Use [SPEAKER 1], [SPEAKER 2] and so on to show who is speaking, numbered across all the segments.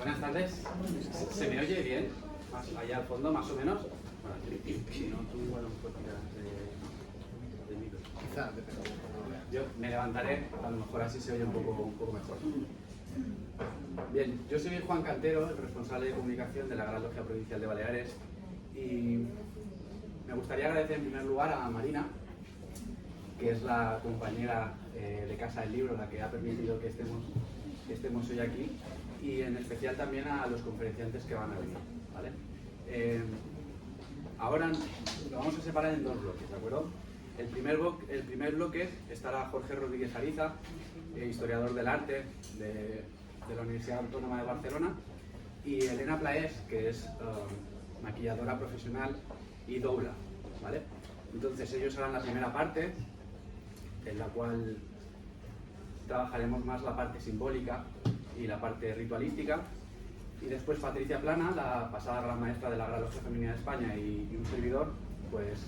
[SPEAKER 1] Buenas tardes. ¿Se me oye bien? Allá al fondo, más o menos. Bueno, si no, tú igual un poco de micro.
[SPEAKER 2] Quizá,
[SPEAKER 1] Yo me levantaré, a lo mejor así se oye un poco mejor. Bien, yo soy Juan Cantero, el responsable de comunicación de la Gran Logia Provincial de Baleares, y me gustaría agradecer en primer lugar a Marina, que es la compañera de Casa del Libro, la que ha permitido que estemos hoy aquí, y en especial también a los conferenciantes que van a venir, ¿vale? Ahora lo vamos a separar en dos bloques, ¿de acuerdo? El primer bloque estará Jorge Rodríguez Ariza, historiador del arte de la Universidad Autónoma de Barcelona, y Elena Plaés, que es maquilladora profesional y dobla, ¿vale? Entonces ellos harán la primera parte, en la cual trabajaremos más la parte simbólica y la parte ritualística, y después Patricia Plana, la pasada gran maestra de la Gran Logia Femenina de España y un servidor, pues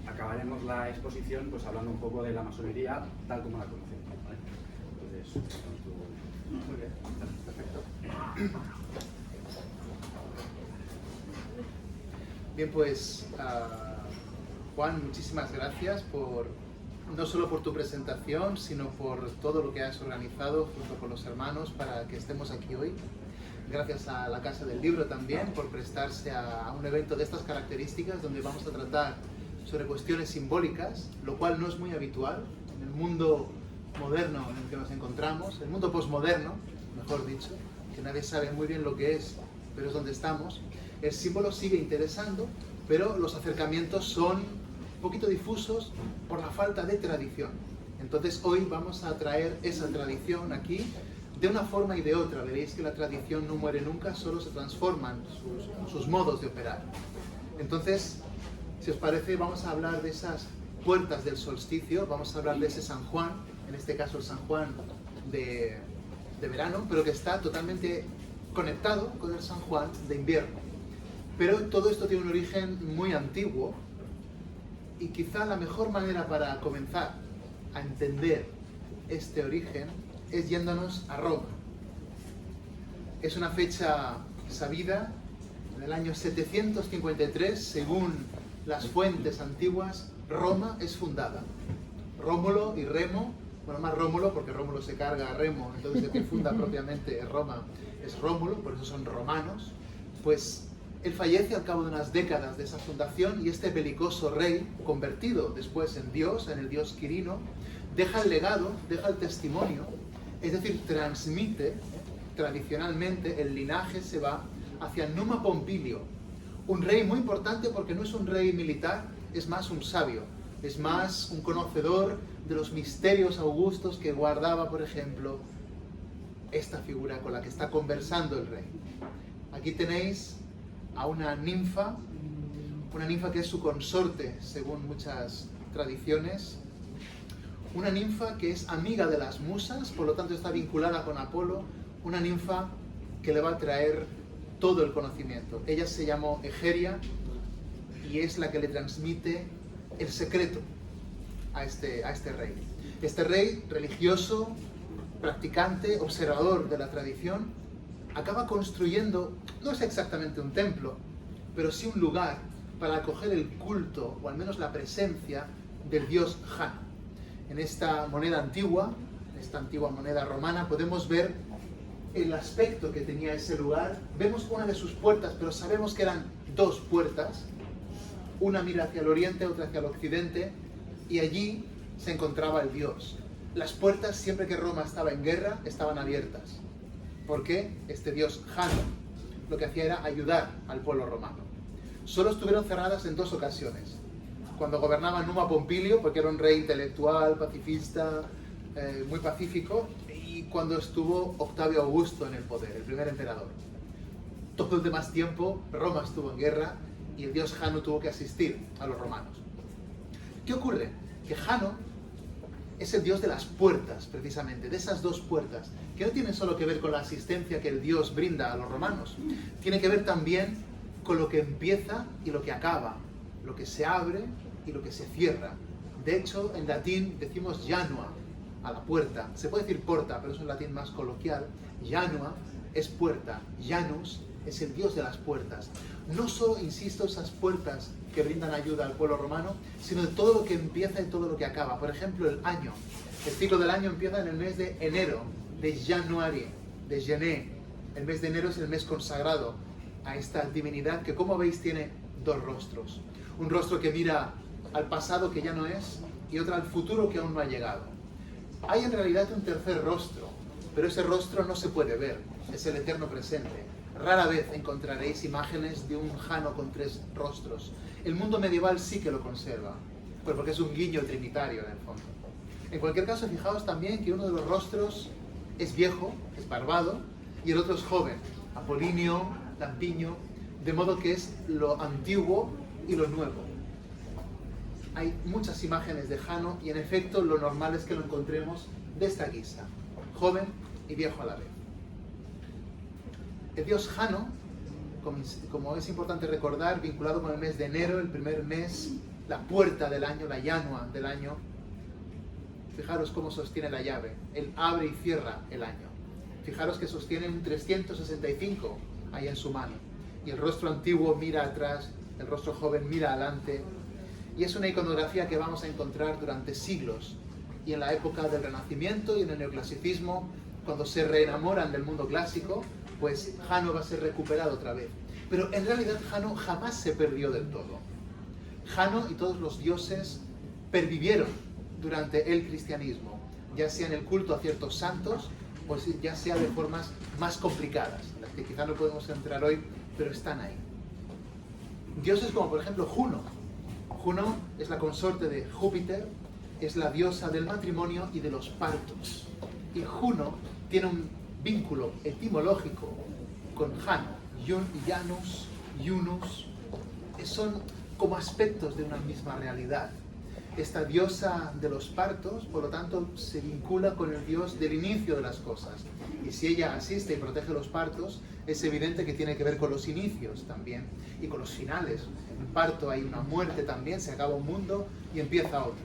[SPEAKER 1] acabaremos la exposición pues hablando un poco de la masonería tal como la conocemos, ¿vale? Entonces,
[SPEAKER 2] muy bien, perfecto. Bien, pues Juan, muchísimas gracias no solo por tu presentación, sino por todo lo que has organizado junto con los hermanos para que estemos aquí hoy. Gracias a la Casa del Libro también por prestarse a un evento de estas características donde vamos a tratar sobre cuestiones simbólicas, lo cual no es muy habitual en el mundo moderno en el que nos encontramos, el mundo posmoderno, mejor dicho, que nadie sabe muy bien lo que es, pero es donde estamos. El símbolo sigue interesando, pero los acercamientos son un poquito difusos por la falta de tradición. Entonces hoy vamos a traer esa tradición aquí de una forma y de otra. Veréis que la tradición no muere nunca, solo se transforman sus modos de operar. Entonces, si os parece, vamos a hablar de esas puertas del solsticio, vamos a hablar de ese San Juan, en este caso el San Juan de verano, pero que está totalmente conectado con el San Juan de invierno. Pero todo esto tiene un origen muy antiguo, y quizá la mejor manera para comenzar a entender este origen es yéndonos a Roma. Es una fecha sabida, en el año 753, según las fuentes antiguas, Roma es fundada. Rómulo y Remo, bueno, más Rómulo porque Rómulo se carga a Remo, entonces el que funda propiamente Roma es Rómulo, por eso son romanos. Pues él fallece al cabo de unas décadas de esa fundación, y este belicoso rey, convertido después en Dios, en el dios Quirino, deja el legado, deja el testimonio, es decir, transmite, tradicionalmente el linaje se va hacia Numa Pompilio, un rey muy importante porque no es un rey militar, es más un sabio, es más un conocedor de los misterios augustos que guardaba, por ejemplo, esta figura con la que está conversando el rey. Aquí tenéis a una ninfa que es su consorte, según muchas tradiciones, una ninfa que es amiga de las musas, por lo tanto está vinculada con Apolo, una ninfa que le va a traer todo el conocimiento. Ella se llamó Egeria y es la que le transmite el secreto a este rey. Este rey religioso, practicante, observador de la tradición, acaba construyendo, no es exactamente un templo, pero sí un lugar para acoger el culto, o al menos la presencia, del dios Jano. En esta moneda antigua, esta antigua moneda romana, podemos ver el aspecto que tenía ese lugar. Vemos una de sus puertas, pero sabemos que eran dos puertas. Una mira hacia el oriente, otra hacia el occidente, y allí se encontraba el dios. Las puertas, siempre que Roma estaba en guerra, estaban abiertas. Porque este dios Jano lo que hacía era ayudar al pueblo romano. Solo estuvieron cerradas en dos ocasiones. Cuando gobernaba Numa Pompilio, porque era un rey intelectual, pacifista, muy pacífico, y cuando estuvo Octavio Augusto en el poder, el primer emperador. Todo el demás tiempo Roma estuvo en guerra y el dios Jano tuvo que asistir a los romanos. ¿Qué ocurre? Que Jano es el dios de las puertas, precisamente, de esas dos puertas, que no tienen solo que ver con la asistencia que el dios brinda a los romanos, tiene que ver también con lo que empieza y lo que acaba, lo que se abre y lo que se cierra. De hecho, en latín decimos janua a la puerta, se puede decir porta, pero es un latín más coloquial. Janua es puerta. Janus es el dios de las puertas. No solo, insisto, esas puertas que brindan ayuda al pueblo romano, sino de todo lo que empieza y todo lo que acaba. Por ejemplo, el año. El ciclo del año empieza en el mes de enero, de Januari, de Gené. El mes de enero es el mes consagrado a esta divinidad que, como veis, tiene dos rostros. Un rostro que mira al pasado que ya no es y otro al futuro que aún no ha llegado. Hay en realidad un tercer rostro, pero ese rostro no se puede ver, es el eterno presente. Rara vez encontraréis imágenes de un Jano con tres rostros. El mundo medieval sí que lo conserva, pero porque es un guiño trinitario en el fondo. En cualquier caso, fijaos también que uno de los rostros es viejo, es barbado, y el otro es joven, apolíneo, lampiño, de modo que es lo antiguo y lo nuevo. Hay muchas imágenes de Jano y en efecto lo normal es que lo encontremos de esta guisa, joven y viejo a la vez. El dios Jano, como es importante recordar, vinculado con el mes de enero, el primer mes, la puerta del año, la Janua del año. Fijaros cómo sostiene la llave, él abre y cierra el año. Fijaros que sostiene un 365 ahí en su mano. Y el rostro antiguo mira atrás, el rostro joven mira adelante. Y es una iconografía que vamos a encontrar durante siglos. Y en la época del Renacimiento y en el neoclasicismo, cuando se reenamoran del mundo clásico, pues Jano va a ser recuperado otra vez. Pero en realidad Jano jamás se perdió del todo. Jano y todos los dioses pervivieron durante el cristianismo, ya sea en el culto a ciertos santos, o ya sea de formas más complicadas, las que quizá no podemos entrar hoy, pero están ahí. Dioses como por ejemplo Juno. Juno es la consorte de Júpiter, es la diosa del matrimonio y de los partos. Y Juno tiene un vínculo etimológico con Jano. Yun y Janus, Yunus, son como aspectos de una misma realidad. Esta diosa de los partos, por lo tanto, se vincula con el dios del inicio de las cosas. Y si ella asiste y protege los partos, es evidente que tiene que ver con los inicios también y con los finales. En un parto hay una muerte también, se acaba un mundo y empieza otro.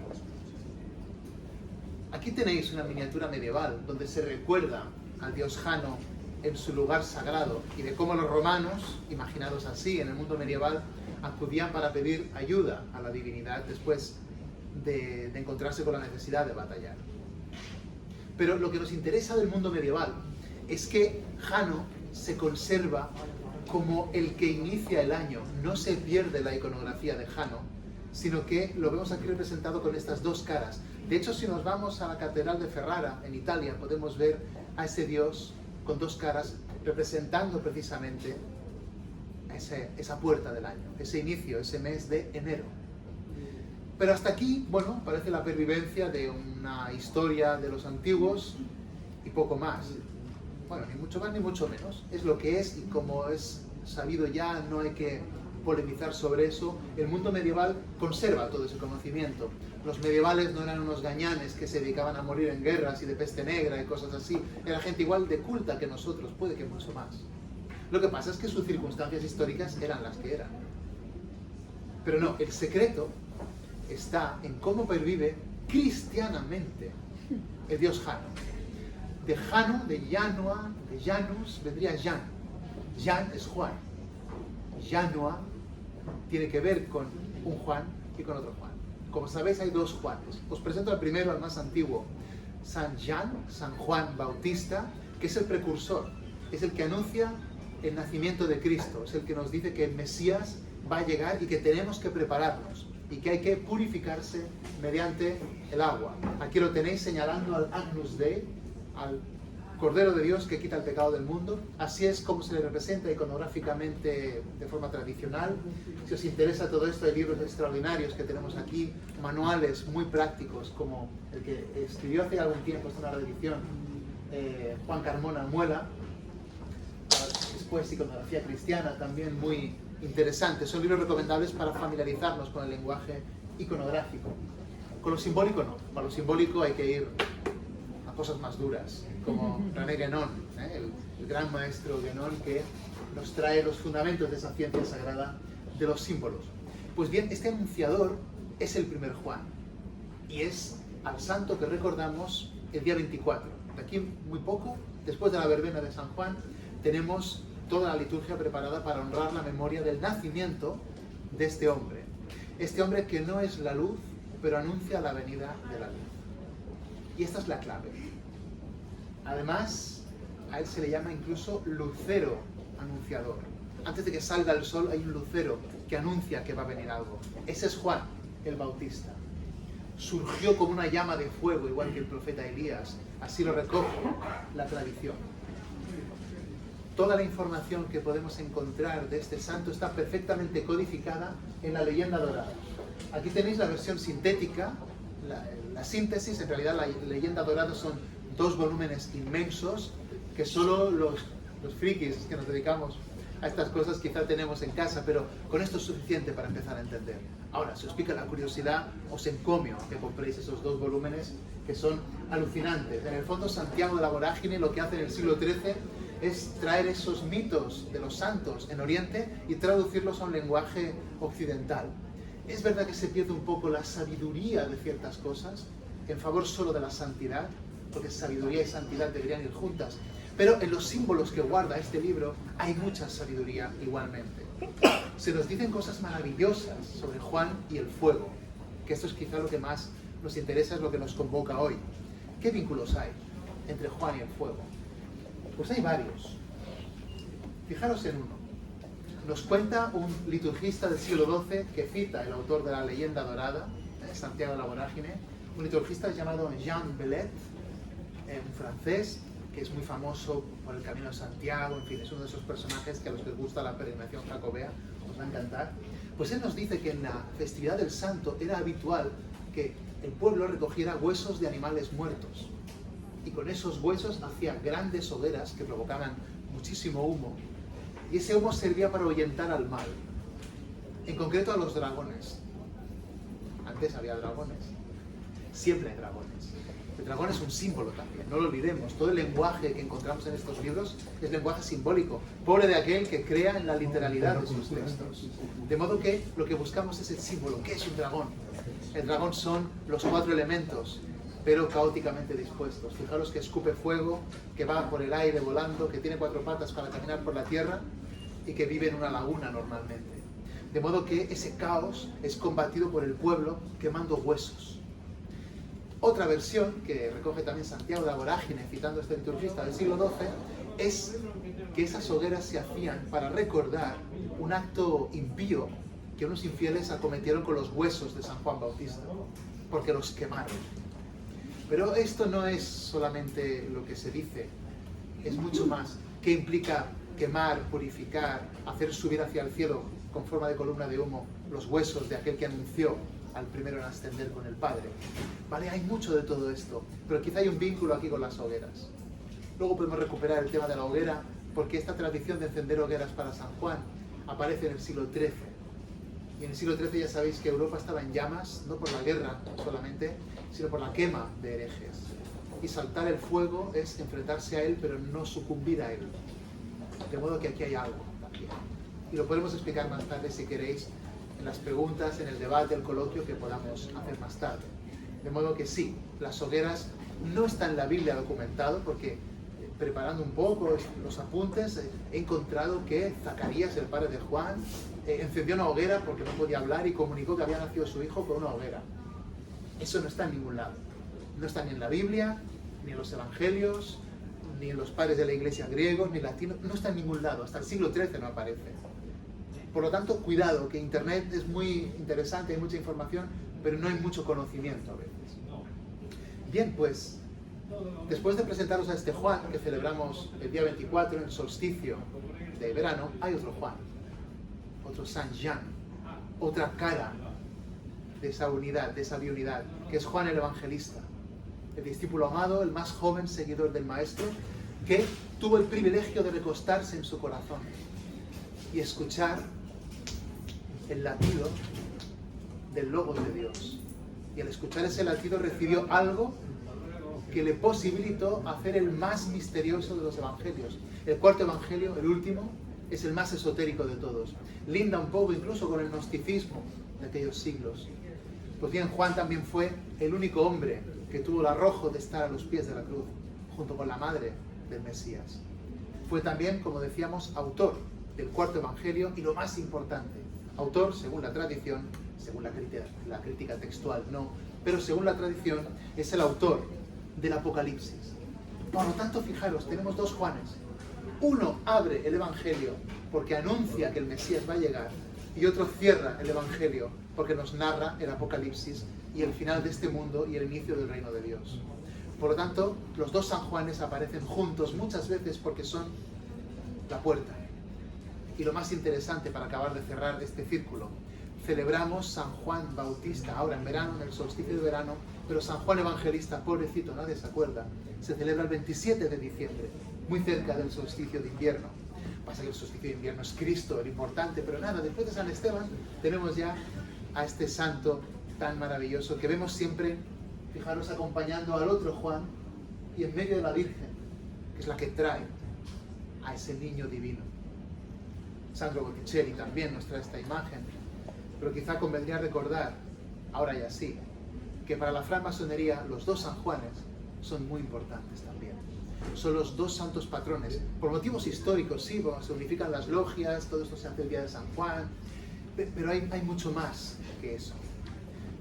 [SPEAKER 2] Aquí tenéis una miniatura medieval donde se recuerda al dios Jano en su lugar sagrado y de cómo los romanos, imaginados así en el mundo medieval, acudían para pedir ayuda a la divinidad después de encontrarse con la necesidad de batallar. Pero lo que nos interesa del mundo medieval es que Jano se conserva como el que inicia el año. No se pierde la iconografía de Jano, sino que lo vemos aquí representado con estas dos caras. De hecho, si nos vamos a la Catedral de Ferrara, en Italia, podemos ver a ese dios con dos caras representando precisamente esa puerta del año, ese inicio, ese mes de enero. Pero hasta aquí, bueno, parece la pervivencia de una historia de los antiguos y poco más. Bueno, ni mucho más ni mucho menos. Es lo que es y como es sabido ya, no hay que polemizar sobre eso. El mundo medieval conserva todo ese conocimiento. Los medievales no eran unos gañanes que se dedicaban a morir en guerras y de peste negra y cosas así. Era gente igual de culta que nosotros, puede que mucho más. Lo que pasa es que sus circunstancias históricas eran las que eran. Pero no, el secreto está en cómo pervive cristianamente el dios Jano. De Jano, de Janua, de Janus, vendría Jan. Jan es Juan. Janua tiene que ver con un Juan y con otro Juan. Como sabéis, hay dos Juanes. Os presento al primero, al más antiguo. San Jan, San Juan Bautista, que es el precursor. Es el que anuncia el nacimiento de Cristo. Es el que nos dice que el Mesías va a llegar y que tenemos que prepararnos. Y que hay que purificarse mediante el agua. Aquí lo tenéis señalando al Agnus Dei, al Cordero de Dios que quita el pecado del mundo. Así es como se le representa iconográficamente de forma tradicional. Si os interesa todo esto, hay libros extraordinarios que tenemos aquí, manuales muy prácticos, como el que escribió hace algún tiempo, esta es una reedición, Juan Carmona Muela. Después iconografía cristiana, también muy interesante. Son libros recomendables para familiarizarnos con el lenguaje iconográfico. Con lo simbólico no. Para lo simbólico hay que ir a cosas más duras, como René Guénon, el gran maestro Guénon, que nos trae los fundamentos de esa ciencia sagrada de los símbolos. Pues bien, este anunciador es el primer Juan y es al santo que recordamos el día 24. De aquí muy poco, después de la verbena de San Juan, tenemos toda la liturgia preparada para honrar la memoria del nacimiento de este hombre. Este hombre que no es la luz, pero anuncia la venida de la luz. Y esta es la clave. Además, a él se le llama incluso lucero anunciador. Antes de que salga el sol hay un lucero que anuncia que va a venir algo. Ese es Juan el Bautista. Surgió como una llama de fuego, igual que el profeta Elías. Así lo recoge la tradición. Toda la información que podemos encontrar de este santo está perfectamente codificada en la leyenda dorada. Aquí tenéis la versión sintética, la síntesis. En realidad la leyenda dorada son 2 volúmenes inmensos que solo los frikis que nos dedicamos a estas cosas quizá tenemos en casa, pero con esto es suficiente para empezar a entender. Ahora, si os pica la curiosidad, os encomio a que compréis esos 2 volúmenes que son alucinantes. En el fondo, Santiago de la Vorágine lo que hace en el siglo XIII es traer esos mitos de los santos en Oriente y traducirlos a un lenguaje occidental. Es verdad que se pierde un poco la sabiduría de ciertas cosas en favor solo de la santidad, porque sabiduría y santidad deberían ir juntas. Pero en los símbolos que guarda este libro hay mucha sabiduría igualmente. Se nos dicen cosas maravillosas sobre Juan y el fuego, que esto es quizá lo que más nos interesa, es lo que nos convoca hoy. ¿Qué vínculos hay entre Juan y el fuego? Pues hay varios. Fijaros en uno. Nos cuenta un liturgista del siglo XII que cita el autor de la leyenda dorada, Santiago de la Vorágine, un liturgista llamado Jean Bellet, un francés, que es muy famoso por el Camino de Santiago, en fin, es uno de esos personajes que a los que les gusta la peregrinación jacobea os va a encantar. Pues él nos dice que en la festividad del santo era habitual que el pueblo recogiera huesos de animales muertos, y con esos huesos hacía grandes hogueras que provocaban muchísimo humo, y ese humo servía para ahuyentar al mal, en concreto a los dragones. Antes había dragones, siempre hay dragones. El dragón es un símbolo también, no lo olvidemos. Todo el lenguaje que encontramos en estos libros es lenguaje simbólico. Pobre de aquel que crea en la literalidad de sus textos. De modo que lo que buscamos es el símbolo. ¿Qué es un dragón? El dragón son los 4 elementos, pero caóticamente dispuestos. Fijaros que escupe fuego, que va por el aire volando, que tiene 4 patas para caminar por la tierra y que vive en una laguna normalmente. De modo que ese caos es combatido por el pueblo quemando huesos. Otra versión, que recoge también Santiago de la Vorágine, citando a este liturgista del siglo XII, es que esas hogueras se hacían para recordar un acto impío que unos infieles acometieron con los huesos de San Juan Bautista, porque los quemaron. Pero esto no es solamente lo que se dice, es mucho más. ¿Qué implica quemar, purificar, hacer subir hacia el cielo con forma de columna de humo los huesos de aquel que anunció al primero en ascender con el Padre? Vale, hay mucho de todo esto, pero quizá hay un vínculo aquí con las hogueras. Luego podemos recuperar el tema de la hoguera, porque esta tradición de encender hogueras para San Juan aparece en el siglo XIII. Y en el siglo XIII ya sabéis que Europa estaba en llamas, no por la guerra solamente, sino por la quema de herejes. Y saltar el fuego es enfrentarse a él, pero no sucumbir a él. De modo que aquí hay algo también. Y lo podemos explicar más tarde si queréis, en las preguntas, en el debate, el coloquio que podamos hacer más tarde. De modo que sí, las hogueras no están en la Biblia documentado, porque preparando un poco los apuntes he encontrado que Zacarías, el padre de Juan, encendió una hoguera porque no podía hablar y comunicó que había nacido su hijo con una hoguera. Eso no está en ningún lado. No está ni en la Biblia, ni en los evangelios, ni en los padres de la iglesia griegos, ni latinos, no está en ningún lado. Hasta el siglo XIII no aparece. Por lo tanto, cuidado, que Internet es muy interesante, hay mucha información, pero no hay mucho conocimiento a veces. Bien, pues, después de presentaros a este Juan, que celebramos el día 24, en el solsticio de verano, hay otro Juan, otro Saint Jean, otra cara de esa unidad, de esa biunidad, que es Juan el Evangelista, el discípulo amado, el más joven seguidor del Maestro, que tuvo el privilegio de recostarse en su corazón y escuchar el latido del Logos de Dios. Y al escuchar ese latido recibió algo que le posibilitó hacer el más misterioso de los evangelios. El cuarto evangelio, el último, es el más esotérico de todos. Linda un poco incluso con el gnosticismo de aquellos siglos. Pues bien, Juan también fue el único hombre que tuvo el arrojo de estar a los pies de la cruz, junto con la madre del Mesías. Fue también, como decíamos, autor del cuarto evangelio y lo más importante, autor, según la tradición, según la crítica textual no, pero según la tradición, es el autor del Apocalipsis. Por lo tanto, fijaros, tenemos dos Juanes. Uno abre el evangelio porque anuncia que el Mesías va a llegar y otro cierra el evangelio porque nos narra el Apocalipsis y el final de este mundo y el inicio del reino de Dios. Por lo tanto, los dos San Juanes aparecen juntos muchas veces porque son la puerta. Y lo más interesante para acabar de cerrar este círculo, celebramos San Juan Bautista ahora en verano, en el solsticio de verano, pero San Juan Evangelista, pobrecito, nadie se acuerda, se celebra el 27 de diciembre, muy cerca del solsticio de invierno. Pasa que el solsticio de invierno es Cristo, el importante, pero nada, después de San Esteban tenemos ya a este santo tan maravilloso que vemos siempre, fijaros, acompañando al otro Juan y en medio de la Virgen, que es la que trae a ese niño divino. Sandro Botticelli también nos trae esta imagen, pero quizá convendría recordar, ahora ya sí, que para la francmasonería los dos San Juanes son muy importantes también. Son los dos santos patrones, por motivos históricos, sí, se unifican las logias, todo esto se hace el día de San Juan, pero hay mucho más que eso.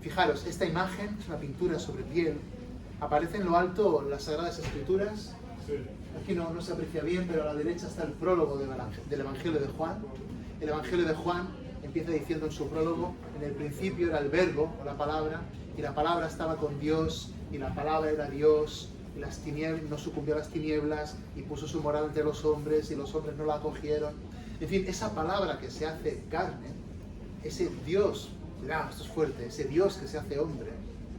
[SPEAKER 2] Fijaros, esta imagen es una pintura sobre piel, aparece en lo alto las Sagradas Escrituras, aquí no se aprecia bien, pero a la derecha está el prólogo del Evangelio de Juan. El Evangelio de Juan empieza diciendo en su prólogo, en el principio era el verbo, o la palabra, y la palabra estaba con Dios, y la palabra era Dios, y las tinieblas, no sucumbió a las tinieblas, y puso su morada entre los hombres, y los hombres no la acogieron. En fin, esa palabra que se hace carne, ese Dios, mirá, esto es fuerte, ese Dios que se hace hombre,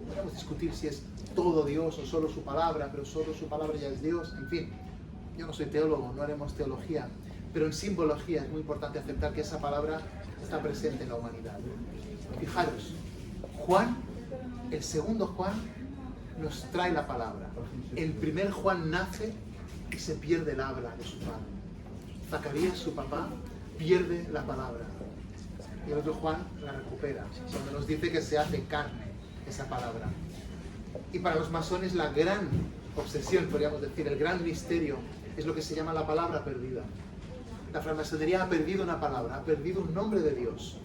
[SPEAKER 2] podemos discutir si es todo Dios o solo su palabra, pero solo su palabra ya es Dios, en fin, yo no soy teólogo, no haremos teología, pero en simbología es muy importante aceptar que esa palabra está presente en la humanidad. Fijaros, Juan, el segundo Juan, nos trae la palabra. El primer Juan nace y se pierde el habla de su padre. Zacarías, su papá, pierde la palabra. Y el otro Juan la recupera, donde nos dice que se hace carne esa palabra. Y para los masones la gran obsesión, podríamos decir, el gran misterio, es lo que se llama la palabra perdida. La francmasonería ha perdido una palabra, ha perdido un nombre de Dios.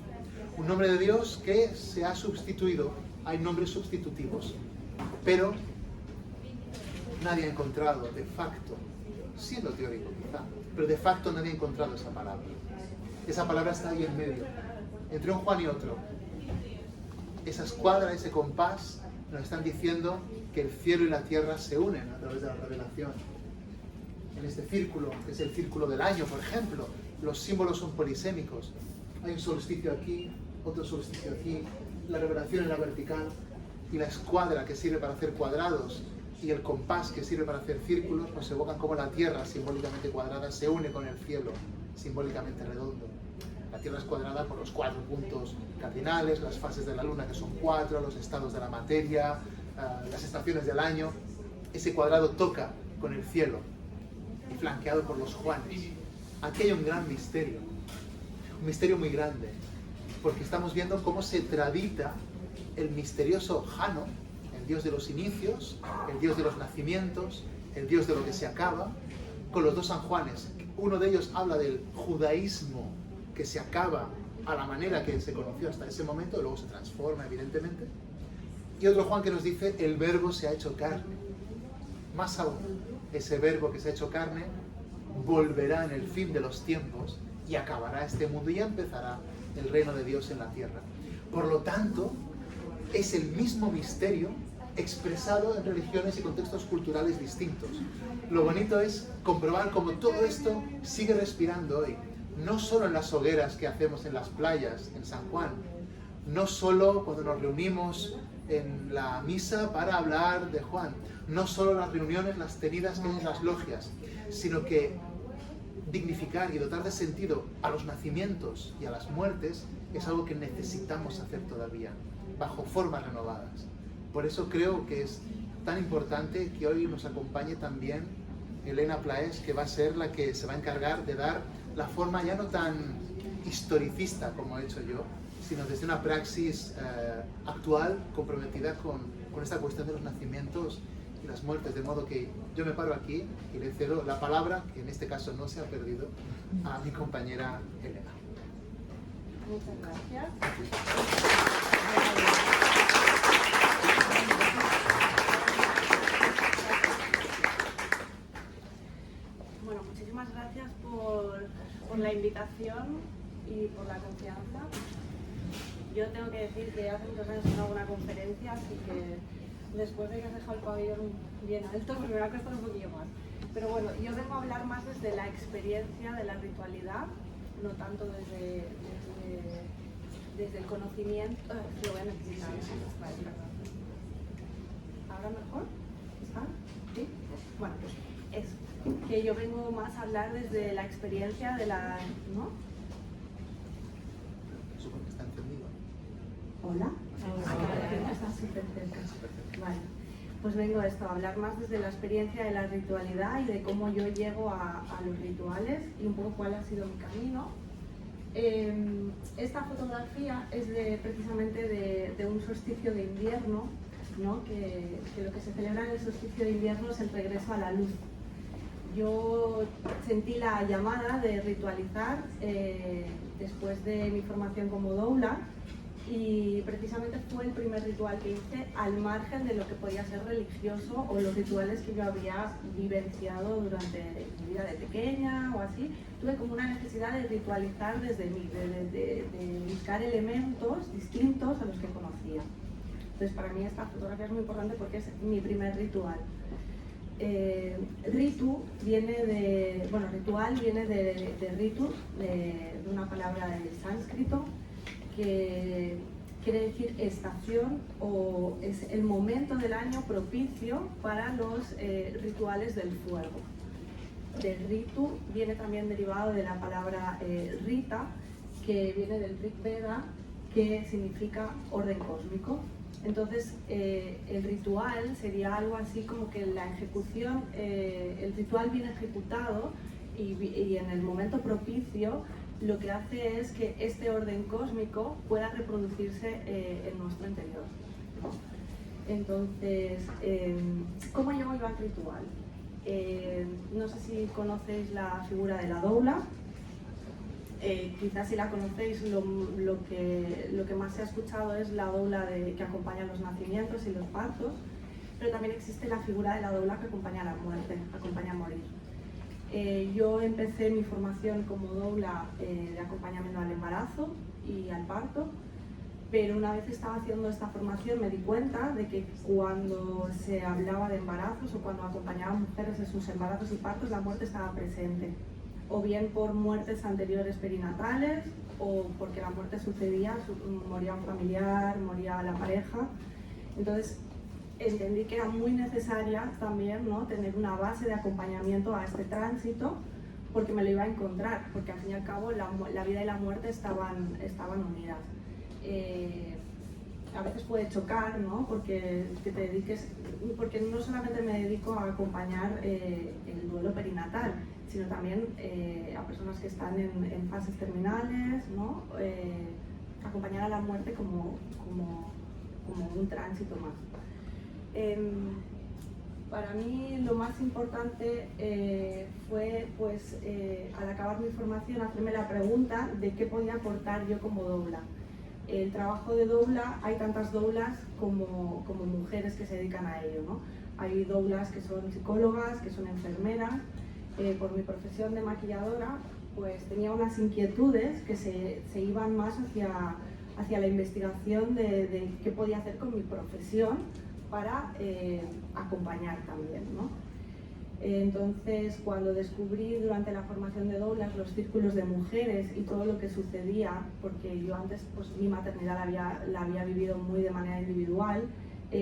[SPEAKER 2] Un nombre de Dios que se ha sustituido, hay nombres sustitutivos, pero nadie ha encontrado de facto, siendo teórico quizá, pero de facto nadie ha encontrado esa palabra. Esa palabra está ahí en medio, entre un Juan y otro. Esa escuadra, ese compás, nos están diciendo que el cielo y la tierra se unen a través de la revelación. En este círculo, que es el círculo del año, por ejemplo, los símbolos son polisémicos. Hay un solsticio aquí, otro solsticio aquí, la revelación en la vertical, y la escuadra que sirve para hacer cuadrados, y el compás que sirve para hacer círculos, nos evocan como la tierra, simbólicamente cuadrada, se une con el cielo, simbólicamente redondo. La Tierra es cuadrada por los 4 puntos cardinales, las fases de la Luna que son 4, los estados de la materia, las estaciones del año. Ese cuadrado toca con el cielo y flanqueado por los Juanes. Aquí hay un gran misterio, un misterio muy grande, porque estamos viendo cómo se tradita el misterioso Jano, el Dios de los inicios, el Dios de los nacimientos, el Dios de lo que se acaba, con los dos San Juanes. Uno de ellos habla del judaísmo que se acaba a la manera que se conoció hasta ese momento, luego se transforma evidentemente, y otro Juan que nos dice el verbo se ha hecho carne. Más aún, ese verbo que se ha hecho carne volverá en el fin de los tiempos y acabará este mundo y empezará el reino de Dios en la tierra. Por lo tanto, es el mismo misterio expresado en religiones y contextos culturales distintos. Lo bonito es comprobar cómo todo esto sigue respirando hoy. No solo en las hogueras que hacemos en las playas, en San Juan, no solo cuando nos reunimos en la misa para hablar de Juan, no solo las reuniones, las tenidas que hay en las logias, sino que dignificar y dotar de sentido a los nacimientos y a las muertes es algo que necesitamos hacer todavía, bajo formas renovadas. Por eso creo que es tan importante que hoy nos acompañe también Elena Plaés, que va a ser la que se va a encargar de dar la forma ya no tan historicista como he hecho yo, sino desde una praxis actual, comprometida con esta cuestión de los nacimientos y las muertes, de modo que yo me paro aquí y le cedo la palabra, que en este caso no se ha perdido, a mi compañera Elena.
[SPEAKER 3] Muchas gracias. Bueno, muchísimas gracias por la invitación y por la confianza. Yo tengo que decir que hace muchos años que no hago una conferencia, así que después de que has dejado el pabellón bien alto, pues me va a costar un poquillo más. Pero bueno, yo vengo a hablar más desde la experiencia de la ritualidad, no tanto desde el conocimiento. Lo voy a necesitar. Vale, perdón. ¿Ahora mejor? ¿Está? ¿Sí? Bueno, pues eso. Que yo vengo más a hablar desde la experiencia de la... ¿no?
[SPEAKER 2] Supongo que está encendido.
[SPEAKER 3] ¿Hola? Está súper cerca. Vale. Pues vengo a esto, a hablar más desde la experiencia de la ritualidad y de cómo yo llego a los rituales y un poco cuál ha sido mi camino. Esta fotografía es precisamente de un solsticio de invierno, ¿no? que lo que se celebra en el solsticio de invierno es el regreso a la luz. Yo sentí la llamada de ritualizar después de mi formación como doula, y precisamente fue el primer ritual que hice al margen de lo que podía ser religioso o los rituales que yo había vivenciado durante mi vida de pequeña o así. Tuve como una necesidad de ritualizar desde mí, de buscar elementos distintos a los que conocía. Entonces para mí esta fotografía es muy importante porque es mi primer ritual. Ritu viene de, bueno, ritual viene de ritu, de una palabra del sánscrito, que quiere decir estación o es el momento del año propicio para los rituales del fuego. Del ritu viene también derivado de la palabra rita, que viene del Rig Veda, que significa orden cósmico. Entonces el ritual sería algo así como que la ejecución, el ritual bien ejecutado y en el momento propicio, lo que hace es que este orden cósmico pueda reproducirse en nuestro interior, ¿no? Entonces, ¿cómo llego yo al ritual? No sé si conocéis la figura de la doula. Quizás si la conocéis, lo que más se ha escuchado es la doula que acompaña los nacimientos y los partos, pero también existe la figura de la doula que acompaña a la muerte, acompaña a morir. Yo empecé mi formación como doula de acompañamiento al embarazo y al parto, pero una vez estaba haciendo esta formación me di cuenta de que cuando se hablaba de embarazos o cuando acompañaba a mujeres en sus embarazos y partos, la muerte estaba presente, o bien por muertes anteriores perinatales o porque la muerte sucedía, moría un familiar, moría la pareja. Entonces entendí que era muy necesaria también, ¿no?, tener una base de acompañamiento a este tránsito, porque me lo iba a encontrar, porque al fin y al cabo la vida y la muerte estaban unidas. A veces puede chocar, ¿no?, porque no solamente me dedico a acompañar el duelo perinatal, sino también a personas que están en fases terminales, ¿no?, acompañar a la muerte como un tránsito más. Para mí lo más importante fue, pues, al acabar mi formación, hacerme la pregunta de qué podía aportar yo como doula. El trabajo de doula, hay tantas doulas como mujeres que se dedican a ello, ¿no? Hay doulas que son psicólogas, que son enfermeras. Por mi profesión de maquilladora, pues tenía unas inquietudes que se iban más hacia la investigación de qué podía hacer con mi profesión para acompañar también, ¿no? Entonces, cuando descubrí durante la formación de doulas los círculos de mujeres y todo lo que sucedía, porque yo antes, pues, mi maternidad la había vivido muy de manera individual,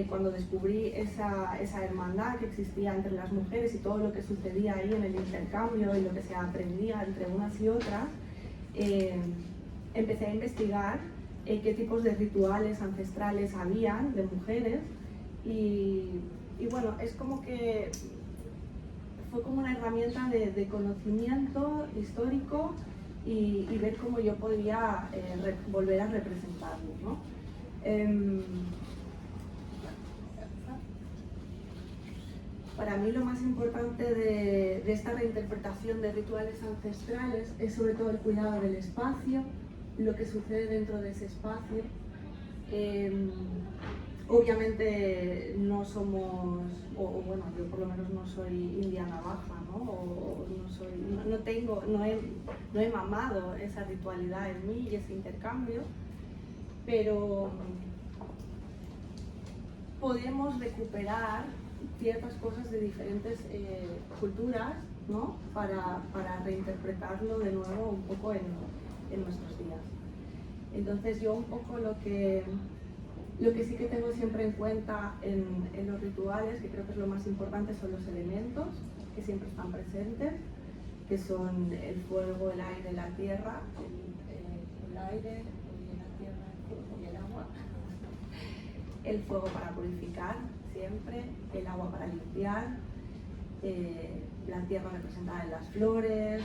[SPEAKER 3] cuando descubrí esa hermandad que existía entre las mujeres y todo lo que sucedía ahí en el intercambio y lo que se aprendía entre unas y otras, empecé a investigar qué tipos de rituales ancestrales habían de mujeres. Y bueno, es como que fue como una herramienta de conocimiento histórico y ver cómo yo podía volver a representarlo, ¿no? Para mí lo más importante de esta reinterpretación de rituales ancestrales es sobre todo el cuidado del espacio, lo que sucede dentro de ese espacio. Obviamente no somos, o bueno, yo por lo menos no soy India Navaja, ¿no? O no he mamado esa ritualidad en mí y ese intercambio, pero podemos recuperar ciertas cosas de diferentes culturas, ¿no? Para reinterpretarlo de nuevo un poco en nuestros días. Entonces yo un poco lo que sí que tengo siempre en cuenta en los rituales, que creo que es lo más importante, son los elementos que siempre están presentes, que son el fuego, el aire, la tierra, el aire, la tierra, el fuego y el agua. El fuego para purificar siempre, el agua para limpiar, la tierra representada en las flores,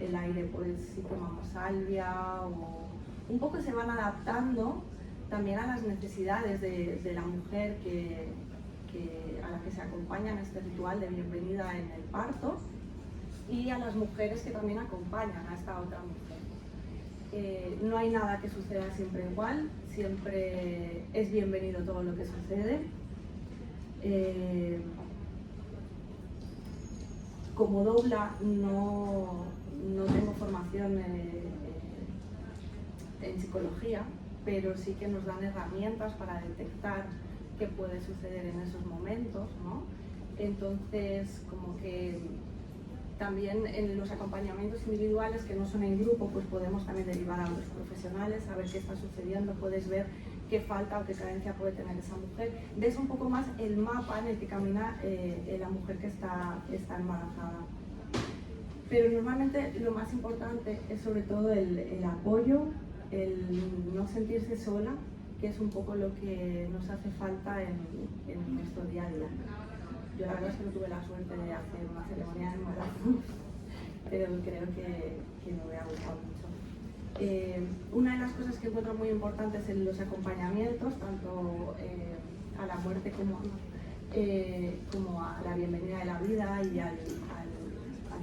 [SPEAKER 3] el aire pues si tomamos salvia, o un poco se van adaptando también a las necesidades de la mujer a la que se acompaña en este ritual de bienvenida en el parto, y a las mujeres que también acompañan a esta otra mujer. No hay nada que suceda siempre igual, siempre es bienvenido todo lo que sucede. Como doula no tengo formación en psicología, pero sí que nos dan herramientas para detectar qué puede suceder en esos momentos, ¿no? Entonces, como que también en los acompañamientos individuales que no son en grupo, pues podemos también derivar a otros profesionales, saber qué está sucediendo, puedes ver qué falta o qué carencia puede tener esa mujer. Ves un poco más el mapa en el que camina la mujer que está embarazada. Pero normalmente lo más importante es sobre todo el apoyo, el no sentirse sola, que es un poco lo que nos hace falta en nuestro día a día. Yo la verdad es que no tuve la suerte de hacer una ceremonia de embarazo, pero creo que me hubiera gustado mucho. Una de las cosas que encuentro muy importantes en los acompañamientos, tanto a la muerte como a la bienvenida de la vida y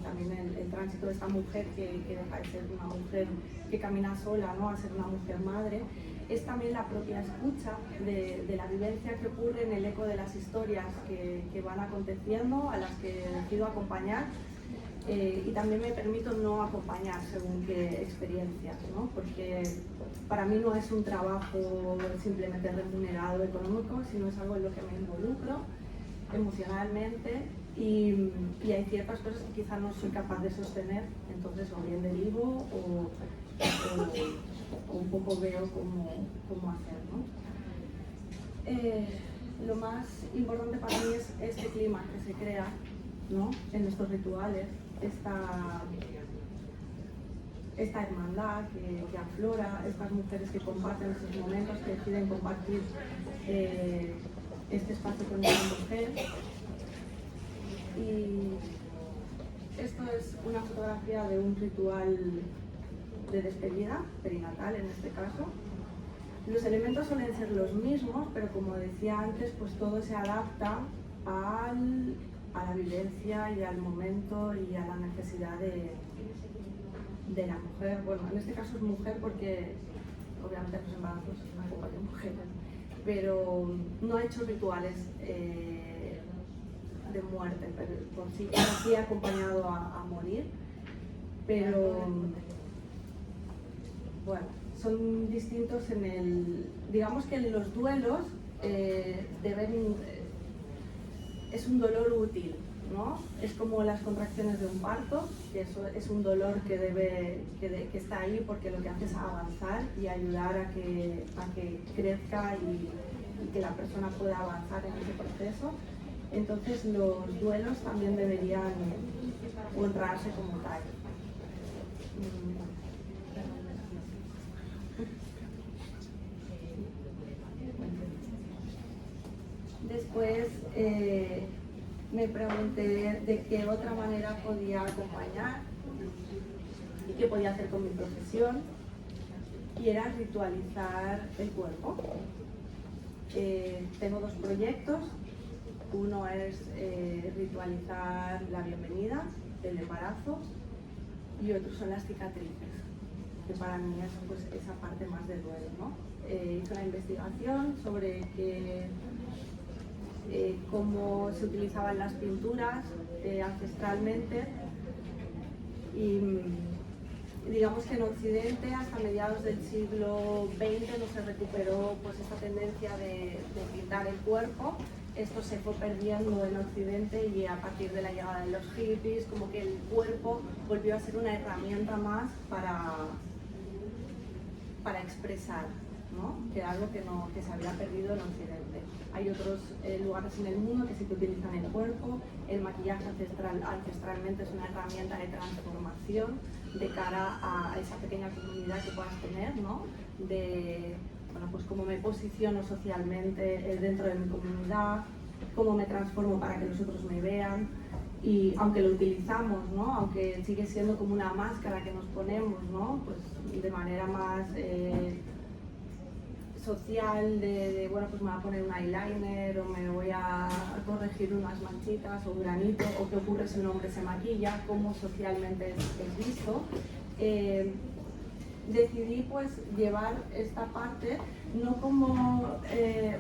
[SPEAKER 3] también el tránsito de esta mujer que deja de ser una mujer que camina sola, ¿no?, a ser una mujer madre, es también la propia escucha de la vivencia que ocurre en el eco de las historias que van aconteciendo, a las que decido acompañar, y también me permito no acompañar según qué experiencias, ¿no? Porque para mí no es un trabajo simplemente remunerado económico, sino es algo en lo que me involucro emocionalmente, y hay ciertas cosas que quizás no soy capaz de sostener, entonces o bien derivo o un poco veo cómo hacer, ¿no? Lo más importante para mí es este clima que se crea, ¿no?, en estos rituales, esta hermandad que aflora, estas mujeres que comparten esos momentos, que deciden compartir este espacio con una mujer. Y esto es una fotografía de un ritual de despedida, perinatal en este caso. Los elementos suelen ser los mismos, pero como decía antes, pues todo se adapta a la vivencia y al momento y a la necesidad de la mujer. Bueno, en este caso es mujer porque obviamente los embarazos son una copa de mujeres, pero no he hecho rituales de muerte, pero por sí he acompañado a morir, pero bueno, son distintos digamos que en los duelos es un dolor útil, ¿no? Es como las contracciones de un parto, que eso es un dolor que está ahí porque lo que hace es avanzar y ayudar a que crezca y que la persona pueda avanzar en ese proceso. Entonces los duelos también deberían honrarse como tal. Después me pregunté de qué otra manera podía acompañar y qué podía hacer con mi profesión, y era ritualizar el cuerpo. Tengo dos proyectos. Uno es ritualizar la bienvenida, el embarazo, y otro son las cicatrices, que para mí es pues, esa parte más del duelo, ¿no? Hice una investigación sobre cómo se utilizaban las pinturas ancestralmente y digamos que en Occidente hasta mediados del siglo XX no se recuperó pues, esta tendencia de pintar el cuerpo. Esto se fue perdiendo en Occidente y a partir de la llegada de los hippies como que el cuerpo volvió a ser una herramienta más para expresar, ¿no? Que era algo que se había perdido en Occidente. Hay otros lugares en el mundo que sí que utilizan el cuerpo. El maquillaje ancestralmente es una herramienta de transformación de cara a esa pequeña comunidad que puedas tener, ¿no? De, bueno, pues cómo me posiciono socialmente dentro de mi comunidad, cómo me transformo para que los otros me vean. Y aunque lo utilizamos, ¿no? Aunque sigue siendo como una máscara que nos ponemos, ¿no? Pues de manera más social, bueno, pues me voy a poner un eyeliner o me voy a corregir unas manchitas o un granito, o qué ocurre si un hombre se maquilla, cómo socialmente es visto. Decidí pues llevar esta parte no como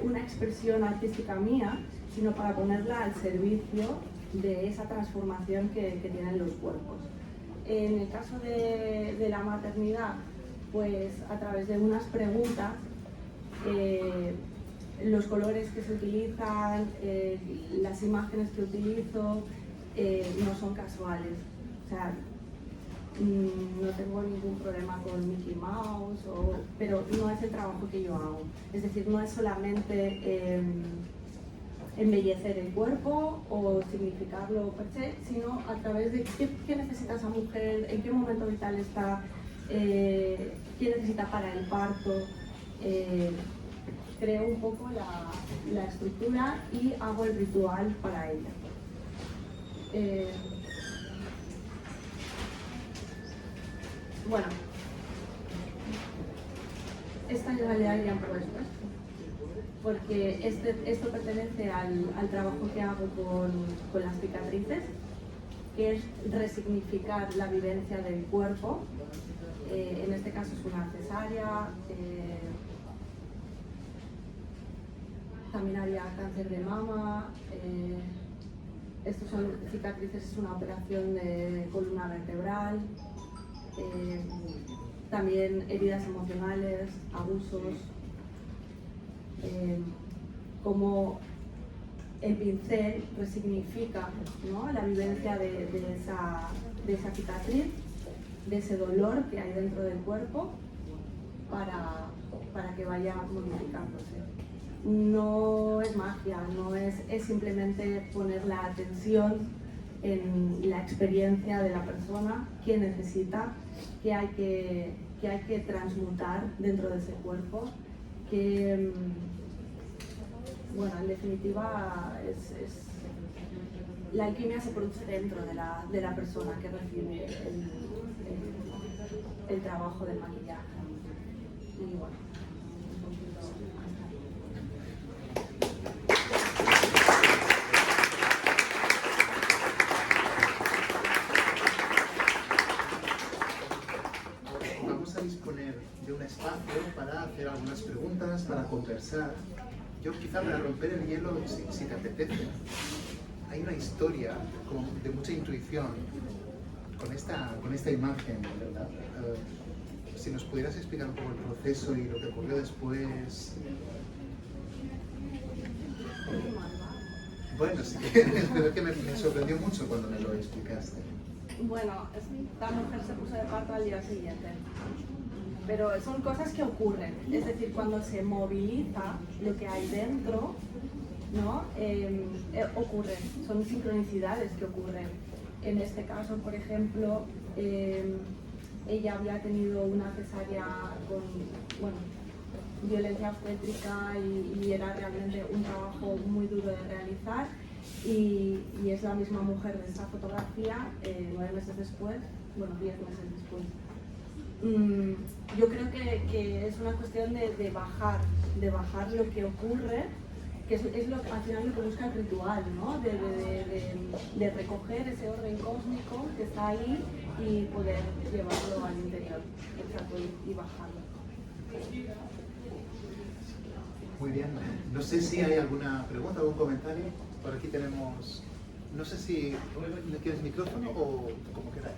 [SPEAKER 3] una expresión artística mía, sino para ponerla al servicio de esa transformación que tienen los cuerpos. En el caso de la maternidad, pues a través de unas preguntas, los colores que se utilizan, las imágenes que utilizo, no son casuales. O sea, no tengo ningún problema con Mickey Mouse, pero no es el trabajo que yo hago. Es decir, no es solamente embellecer el cuerpo o significarlo per se, sino a través de qué necesita esa mujer, en qué momento vital está, qué necesita para el parto. Creo un poco la estructura y hago el ritual para ella. Bueno, esta ya le habían puesto, porque esto pertenece al trabajo que hago con las cicatrices, que es resignificar la vivencia del cuerpo. En este caso es una cesárea, también había cáncer de mama, estos son cicatrices, es una operación de columna vertebral, también heridas emocionales, abusos, como el pincel resignifica, ¿no? La vivencia de esa cicatriz, de ese dolor que hay dentro del cuerpo para que vaya modificándose. No es magia, no es simplemente poner la atención en la experiencia de la persona, qué necesita, qué hay que transmutar dentro de ese cuerpo, que, bueno, en definitiva la alquimia se produce dentro de la persona que recibe el trabajo del maquillaje. Y bueno,
[SPEAKER 2] vamos a disponer de un espacio para hacer algunas preguntas, para conversar. Yo quizá para romper el hielo, si te apetece, hay una historia como de mucha intuición con esta imagen, ¿verdad? Si nos pudieras explicar un poco el proceso y lo que ocurrió después. Bueno, sí, pero es que me sorprendió mucho cuando me lo explicaste.
[SPEAKER 3] bueno, esta mujer se puso de parto al día siguiente. Pero son cosas que ocurren, es decir, cuando se moviliza lo que hay dentro, ¿no? Ocurren, son sincronicidades que ocurren. En este caso, por ejemplo, ella había tenido una cesárea con, bueno, violencia obstétrica y era realmente un trabajo muy duro de realizar, y es la misma mujer de esta fotografía 9 meses después, bueno, 10 meses después. Yo creo que es una cuestión de bajar lo que ocurre, que es lo que al final lo que busca el ritual, ¿no? De recoger ese orden cósmico que está ahí y poder llevarlo al interior, y bajarlo.
[SPEAKER 2] Muy bien. No sé si hay alguna pregunta, algún comentario. Por aquí tenemos... No sé si... ¿Le quieres micrófono o como queráis?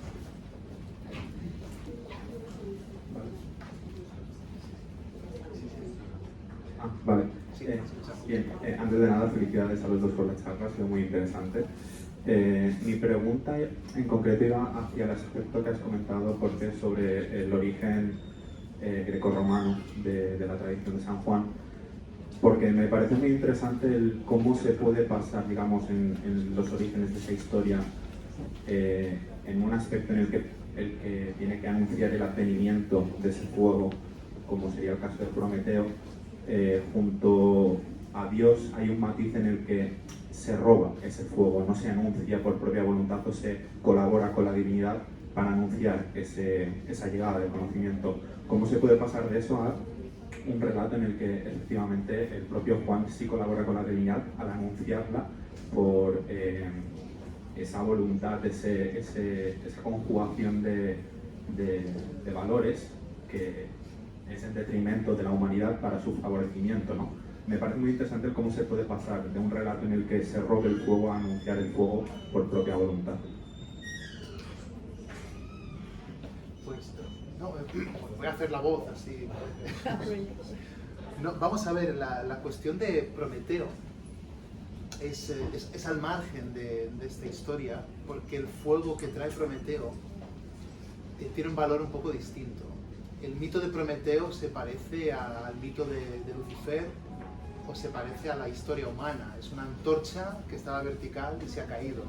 [SPEAKER 4] Vale.
[SPEAKER 2] Sí,
[SPEAKER 4] Bien, antes de nada, felicidades a los dos por la charla, ha sido muy interesante. Mi pregunta en concreto iba hacia el aspecto que has comentado, Jorge, sobre el origen grecorromano de la tradición de San Juan, porque me parece muy interesante el cómo se puede pasar, digamos, en los orígenes de esa historia, en un aspecto en el que tiene que anunciar el advenimiento de ese fuego, como sería el caso de Prometeo, junto a Dios hay un matiz en el que se roba ese fuego, no se anuncia por propia voluntad o se colabora con la divinidad para anunciar esa llegada del conocimiento. ¿Cómo se puede pasar de eso a un relato en el que efectivamente el propio Juan sí colabora con la divinidad al anunciarla por esa voluntad, esa conjugación de valores que es en detrimento de la humanidad para su favorecimiento, ¿no? Me parece muy interesante cómo se puede pasar de un relato en el que se robe el fuego a anunciar el fuego por propia voluntad.
[SPEAKER 2] Pues no, voy a hacer la voz así. No, vamos a ver, la cuestión de Prometeo es al margen de esta historia, porque el fuego que trae Prometeo tiene un valor un poco distinto. El mito de Prometeo se parece al mito de Lucifer o se parece a la historia humana. Es una antorcha que estaba vertical y se ha caído.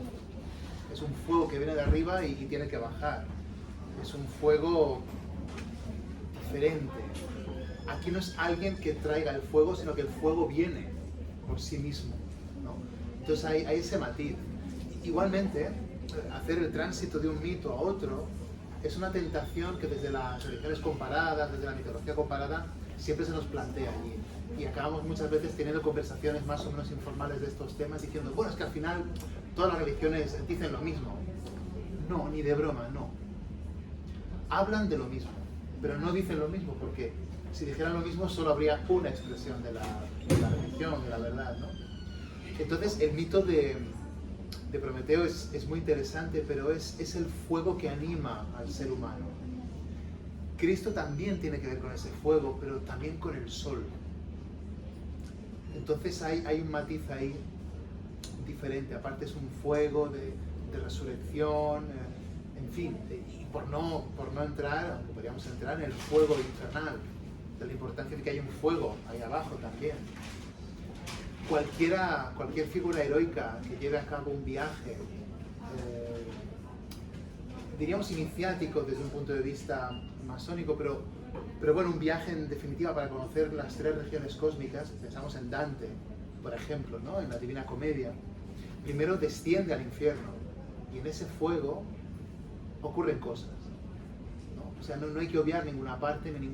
[SPEAKER 2] Es un fuego que viene de arriba y tiene que bajar. Es un fuego diferente. Aquí no es alguien que traiga el fuego, sino que el fuego viene por sí mismo, ¿no? Entonces hay ese matiz. Igualmente, hacer el tránsito de un mito a otro es una tentación que desde las religiones comparadas, desde la mitología comparada, siempre se nos plantea allí. Y acabamos muchas veces teniendo conversaciones más o menos informales de estos temas diciendo, bueno, es que al final todas las religiones dicen lo mismo. No, ni de broma, no. Hablan de lo mismo, pero no dicen lo mismo, porque si dijeran lo mismo solo habría una expresión de la religión, de la verdad, ¿no? Entonces el mito de Prometeo es muy interesante, pero es el fuego que anima al ser humano. Cristo también tiene que ver con ese fuego, pero también con el sol. Entonces hay un matiz ahí diferente. Aparte es un fuego de resurrección, en fin. Y por no entrar, aunque podríamos entrar en el fuego infernal, de la importancia de que hay un fuego ahí abajo también. Cualquier figura heroica que lleve a cabo un viaje, diríamos iniciático desde un punto de vista masónico, pero bueno, un viaje en definitiva para conocer las tres regiones cósmicas. Pensamos en Dante, por ejemplo, ¿no? En la Divina Comedia. Primero desciende al infierno y en ese fuego ocurren cosas, ¿no? O sea, no hay que obviar ninguna parte ni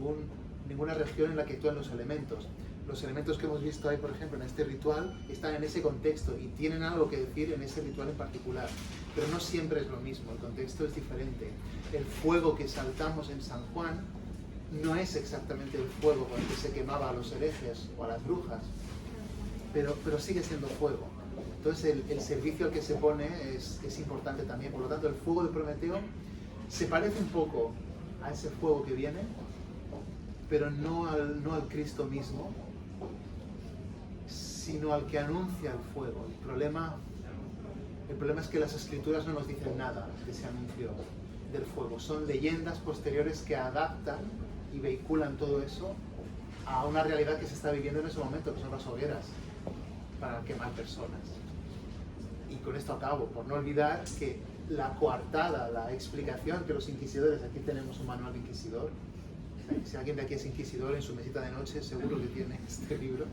[SPEAKER 2] ninguna región en la que actúan los elementos. Los elementos que hemos visto ahí, por ejemplo, en este ritual, están en ese contexto y tienen algo que decir en ese ritual en particular. Pero no siempre es lo mismo, el contexto es diferente. El fuego que saltamos en San Juan no es exactamente el fuego con el que se quemaba a los herejes o a las brujas, pero sigue siendo fuego. Entonces el servicio al que se pone es importante también. Por lo tanto, el fuego de Prometeo se parece un poco a ese fuego que viene, pero no al Cristo mismo, sino al que anuncia el fuego. El problema es que las escrituras no nos dicen nada de ese anuncio del fuego. Son leyendas posteriores que adaptan y vehiculan todo eso a una realidad que se está viviendo en ese momento, que son las hogueras para quemar personas. Y con esto acabo, por no olvidar que la coartada, la explicación que los inquisidores, aquí tenemos un manual de inquisidor, si alguien de aquí es inquisidor, en su mesita de noche seguro que tiene este libro,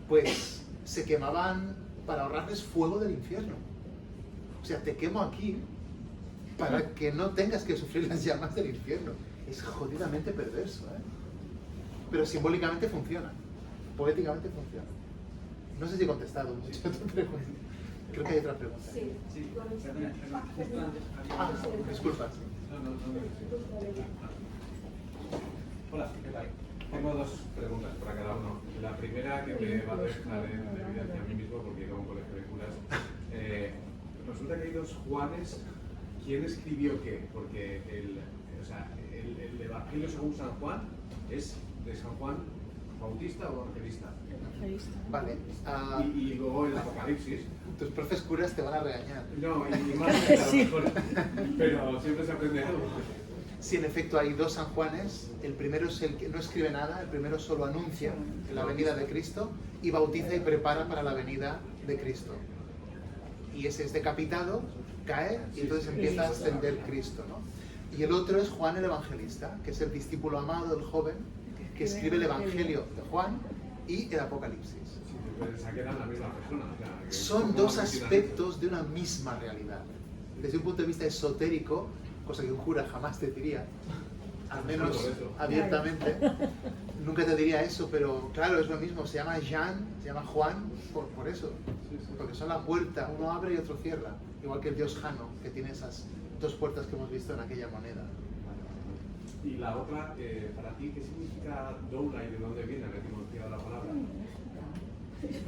[SPEAKER 2] pues se quemaban para ahorrarles fuego del infierno. O sea, te quemo aquí para que no tengas que sufrir las llamas del infierno. Es jodidamente perverso, ¿eh? Pero simbólicamente funciona, poéticamente funciona. No sé si he contestado mucho a tu pregunta. Creo que hay otra pregunta.
[SPEAKER 3] Sí.
[SPEAKER 1] Sí, perdona, justo antes había...
[SPEAKER 2] Disculpa.
[SPEAKER 5] Hola, ¿qué tal? Tengo dos preguntas para cada uno. La primera que me va a dejar en evidencia a mí mismo porque he ido a un colegio de curas. Resulta que hay dos Juanes. ¿Quién escribió qué? Porque el Evangelio según San Juan es de San Juan Bautista o Evangelista.
[SPEAKER 2] Vale.
[SPEAKER 5] Y luego el Apocalipsis.
[SPEAKER 2] Tus profes curas te van a regañar.
[SPEAKER 5] No, y más a lo mejor. Pero siempre se aprende algo.
[SPEAKER 2] Sí, en efecto, hay dos San Juanes. El primero es el que no escribe nada, el primero solo anuncia la venida de Cristo y bautiza y prepara para la venida de Cristo. Y ese es decapitado, cae y entonces empieza a ascender Cristo, ¿no? Y el otro es Juan el Evangelista, que es el discípulo amado del joven que escribe el Evangelio de Juan y el Apocalipsis.
[SPEAKER 5] Sí, pensaba que eran la misma persona. O sea,
[SPEAKER 2] Son dos aspectos de una misma realidad. Desde un punto de vista esotérico, cosa que un cura jamás te diría, al menos abiertamente, nunca te diría eso, pero claro, es lo mismo, se llama Jean, se llama Juan por eso, porque son la puerta, uno abre y otro cierra, igual que el dios Jano, que tiene esas dos puertas que hemos visto en aquella moneda.
[SPEAKER 5] Y la otra, para ti, ¿qué significa doula y de dónde viene la etimología de la palabra?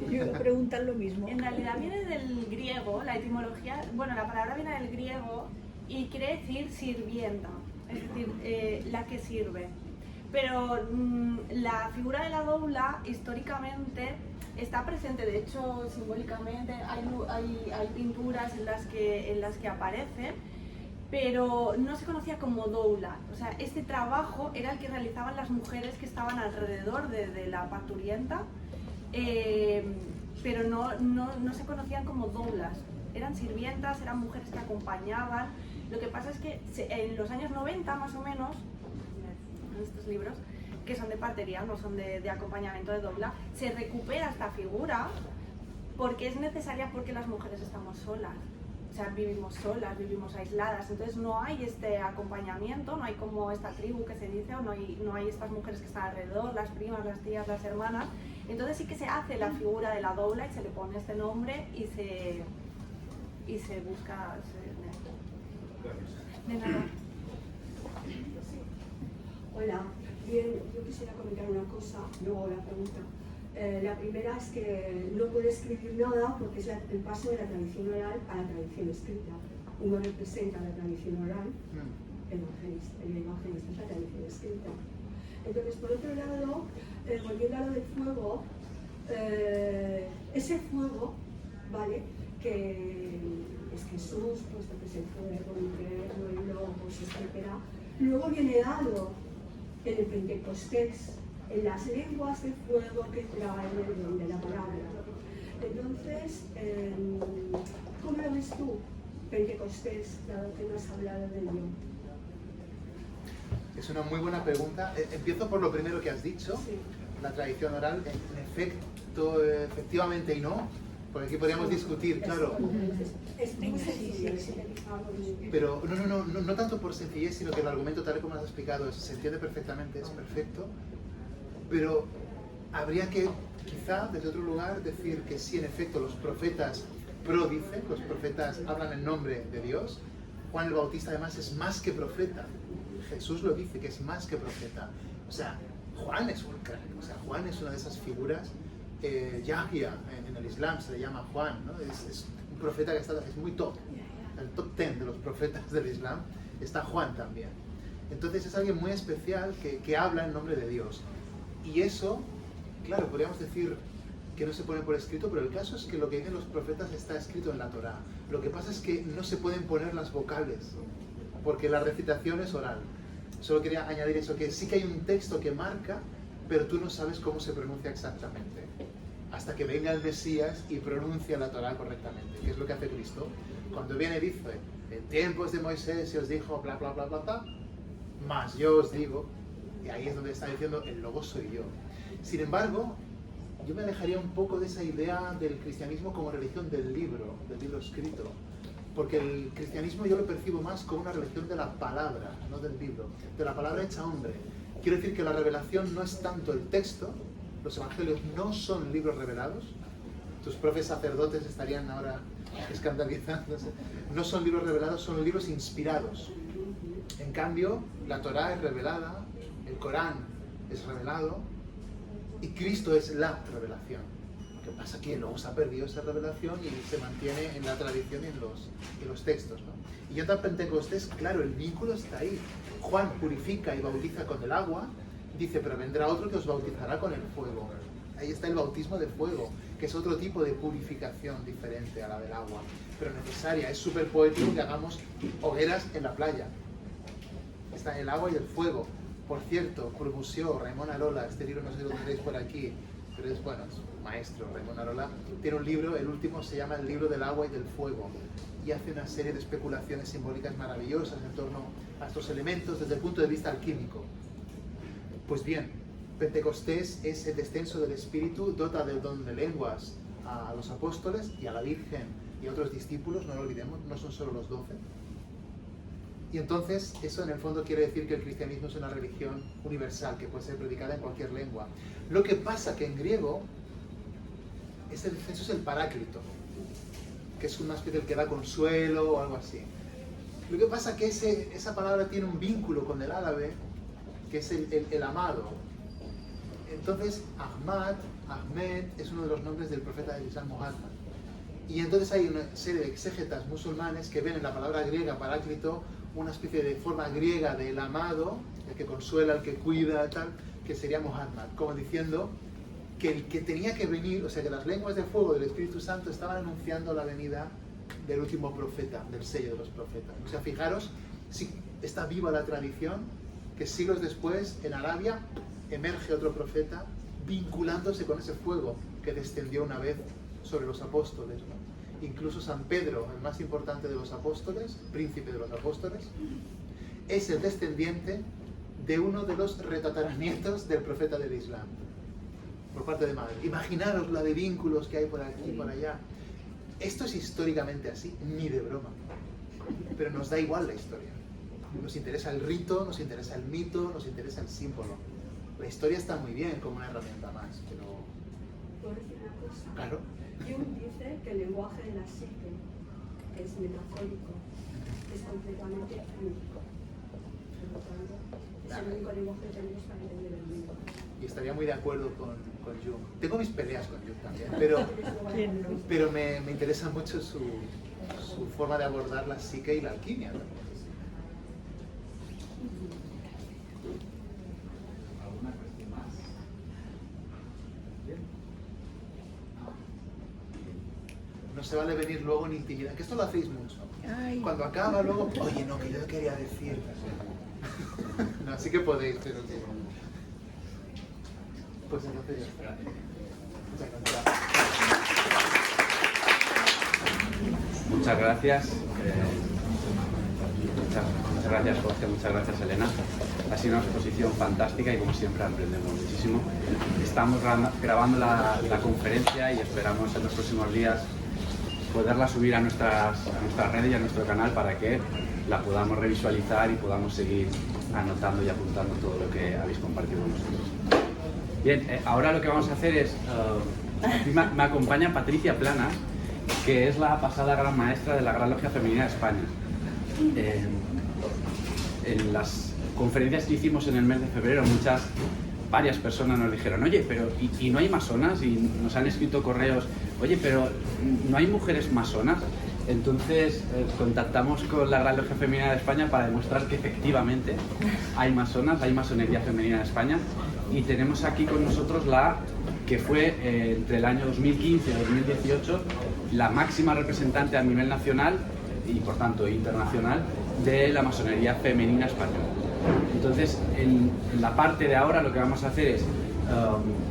[SPEAKER 6] Yo preguntan lo mismo.
[SPEAKER 3] En realidad viene del griego, la etimología, bueno, la palabra viene del griego y quiere decir sirvienta, es decir, la que sirve. Pero la figura de la doula históricamente está presente, de hecho simbólicamente hay pinturas en las que aparece, pero no se conocía como doula. O sea, este trabajo era el que realizaban las mujeres que estaban alrededor de la parturienta, pero no se conocían como doulas. Eran sirvientas, eran mujeres que acompañaban. Lo que pasa es que en los años 90 más o menos, en estos libros, que son de partería, no son de acompañamiento de doula, se recupera esta figura porque es necesaria porque las mujeres estamos solas. O sea, vivimos solas, vivimos aisladas, entonces no hay este acompañamiento, no hay como esta tribu que se dice, o no hay estas mujeres que están alrededor, las primas, las tías, las hermanas. Entonces sí que se hace la figura de la doula y se le pone este nombre y se busca... De nada.
[SPEAKER 7] Hola, bien, yo quisiera comentar una cosa, luego la pregunta. La primera es que no puede escribir nada porque es el paso de la tradición oral a la tradición escrita. Uno representa la tradición oral, el evangelista es la tradición escrita. Entonces, por otro lado, volviendo a lo del fuego, ese fuego, ¿vale?, que es Jesús, puesto que es el fuego, el infierno, el logos, etc. Luego viene dado en el Pentecostés, en las lenguas de fuego que traen el don de la palabra. Entonces, ¿cómo lo ves tú, Pentecostés, dado que no has hablado de ello?
[SPEAKER 2] Es una muy buena pregunta. Empiezo por lo primero que has dicho,
[SPEAKER 7] Sí.
[SPEAKER 2] la tradición oral. En efecto, efectivamente y no, porque aquí podríamos discutir, claro.
[SPEAKER 7] Es muy sencillo, sintetizado.
[SPEAKER 2] Pero no tanto por sencillez, sino que el argumento, tal y como lo has explicado, se entiende perfectamente, es perfecto. Pero habría que, quizá, desde otro lugar, decir que sí, en efecto, los profetas prodicen, los profetas hablan en nombre de Dios. Juan el Bautista, además, es más que profeta. Jesús lo dice, que es más que profeta. O sea, Juan es un crack. O sea, Juan es una de esas figuras. Yahya, en el Islam se le llama Juan, ¿no? Es un profeta que es muy top. El top 10 de los profetas del Islam está Juan también. Entonces es alguien muy especial que habla en nombre de Dios. Y eso, claro, podríamos decir que no se pone por escrito, pero el caso es que lo que dicen los profetas está escrito en la Torá. Lo que pasa es que no se pueden poner las vocales, porque la recitación es oral. Solo quería añadir eso, que sí que hay un texto que marca, pero tú no sabes cómo se pronuncia exactamente. Hasta que venga el Mesías y pronuncia la Torá correctamente, que es lo que hace Cristo. Cuando viene y dice, en tiempos de Moisés se os dijo bla bla bla bla bla, más yo os digo, y ahí es donde está diciendo, el logo soy yo. Sin embargo, yo me alejaría un poco de esa idea del cristianismo como religión del libro escrito, porque el cristianismo yo lo percibo más como una religión de la palabra, no del libro, de la palabra hecha hombre. Quiero decir que la revelación no es tanto el texto, los evangelios no son libros revelados, tus profes sacerdotes estarían ahora escandalizándose. No son libros revelados, son libros inspirados. En cambio, la Torá es revelada, el Corán es revelado y Cristo es la revelación. Lo que pasa es que luego se ha perdido esa revelación y se mantiene en la tradición y en los textos, ¿no? Y Yom Pentecostés, claro, el vínculo está ahí. Juan purifica y bautiza con el agua, dice, pero vendrá otro que os bautizará con el fuego. Ahí está el bautismo de fuego, que es otro tipo de purificación diferente a la del agua, pero necesaria. Es súper poético que hagamos hogueras en la playa. Está el agua y el fuego. Por cierto, Corbusier, Raimon Arola, este libro no sé si lo tendréis por aquí, pero es bueno, es un maestro, Raimon Arola, tiene un libro, el último se llama El libro del agua y del fuego, y hace una serie de especulaciones simbólicas maravillosas en torno a estos elementos desde el punto de vista alquímico. Pues bien, Pentecostés es el descenso del Espíritu, dota del don de lenguas a los apóstoles y a la Virgen y a otros discípulos, no lo olvidemos, no son solo los 12. Y entonces eso en el fondo quiere decir que el cristianismo es una religión universal que puede ser predicada en cualquier lengua. Lo que pasa que en griego ese descenso es el paráclito, que es una especie de que da consuelo o algo así. Lo que pasa que esa palabra tiene un vínculo con el árabe, que es el amado. Entonces Ahmed es uno de los nombres del profeta del Islam Muhammad. Y entonces hay una serie de exégetas musulmanes que ven en la palabra griega paráclito una especie de forma griega del amado, el que consuela, el que cuida, tal, que sería Muhammad, como diciendo que el que tenía que venir, o sea que las lenguas de fuego del Espíritu Santo estaban anunciando la venida del último profeta, del sello de los profetas. O sea, fijaros, si está viva la tradición, que siglos después en Arabia emerge otro profeta vinculándose con ese fuego que descendió una vez sobre los apóstoles, ¿no? Incluso San Pedro, el más importante de los apóstoles, príncipe de los apóstoles, es el descendiente de uno de los retataranietos del profeta del Islam, por parte de madre. Imaginaros la de vínculos que hay por aquí y por allá. Esto es históricamente así, ni de broma, pero nos da igual la historia. Nos interesa el rito, nos interesa el mito, nos interesa el símbolo. La historia está muy bien como una herramienta más, pero...
[SPEAKER 7] ¿Puedo decir una cosa?
[SPEAKER 2] Claro.
[SPEAKER 7] Jung dice que el lenguaje de la psique es metafórico, es completamente único. Por lo tanto, es el único lenguaje que tenemos para entender el mundo.
[SPEAKER 2] Y estaría muy de acuerdo con Jung. Tengo mis peleas con Jung también, pero me interesa mucho su forma de abordar la psique y la alquimia, ¿no?
[SPEAKER 1] ¿Alguna cuestión más? Bien.
[SPEAKER 2] No se vale venir luego en intimidad, que esto lo hacéis mucho.
[SPEAKER 6] Ay.
[SPEAKER 2] Cuando acaba luego, oye, no, que yo quería decir. No, así que podéis, pero que... Pues entonces ya está.
[SPEAKER 1] Muchas gracias. Muchas gracias, Jorge. Muchas gracias, Elena. Ha sido una exposición fantástica y, como siempre, aprendemos muchísimo. Estamos grabando la conferencia y esperamos en los próximos días poderla subir a nuestras redes y a nuestro canal para que la podamos revisualizar y podamos seguir anotando y apuntando todo lo que habéis compartido con nosotros. Bien, ahora lo que vamos a hacer es... aquí me acompaña Patricia Planas, que es la pasada gran maestra de la Gran Logia Femenina de España. En las conferencias que hicimos en el mes de febrero, varias personas nos dijeron, oye, pero ¿y no hay masonas? Y nos han escrito correos, oye, pero ¿no hay mujeres masonas? Entonces contactamos con la Gran Logia Femenina de España para demostrar que efectivamente hay masonas, hay masonería femenina en España, y tenemos aquí con nosotros la que fue entre el año 2015 y 2018 la máxima representante a nivel nacional y por tanto internacional de la masonería femenina española. Entonces, en la parte de ahora lo que vamos a hacer es,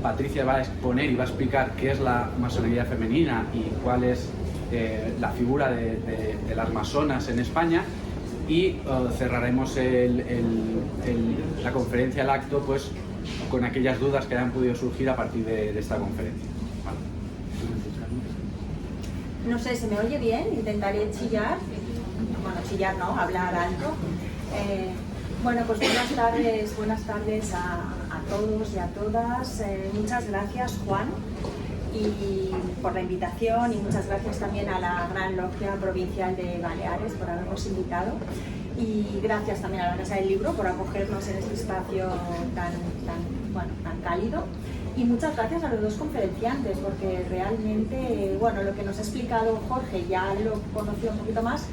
[SPEAKER 1] Patricia va a exponer y va a explicar qué es la masonería femenina y cuál es la figura de las masonas en España, y cerraremos la conferencia, el acto, pues con aquellas dudas que hayan podido surgir a partir de esta conferencia. ¿Vale?
[SPEAKER 8] No sé, ¿se me oye bien? Intentaré chillar. Bueno, chillar no, hablar alto. Bueno, pues buenas tardes a todos y a todas. Muchas gracias, Juan. y por la invitación, y muchas gracias también a la Gran Logia Provincial de Baleares por habernos invitado, y gracias también a la Casa del Libro por acogernos en este espacio tan cálido, y muchas gracias a los dos conferenciantes, porque realmente, bueno, lo que nos ha explicado Jorge ya lo conocí un poquito más,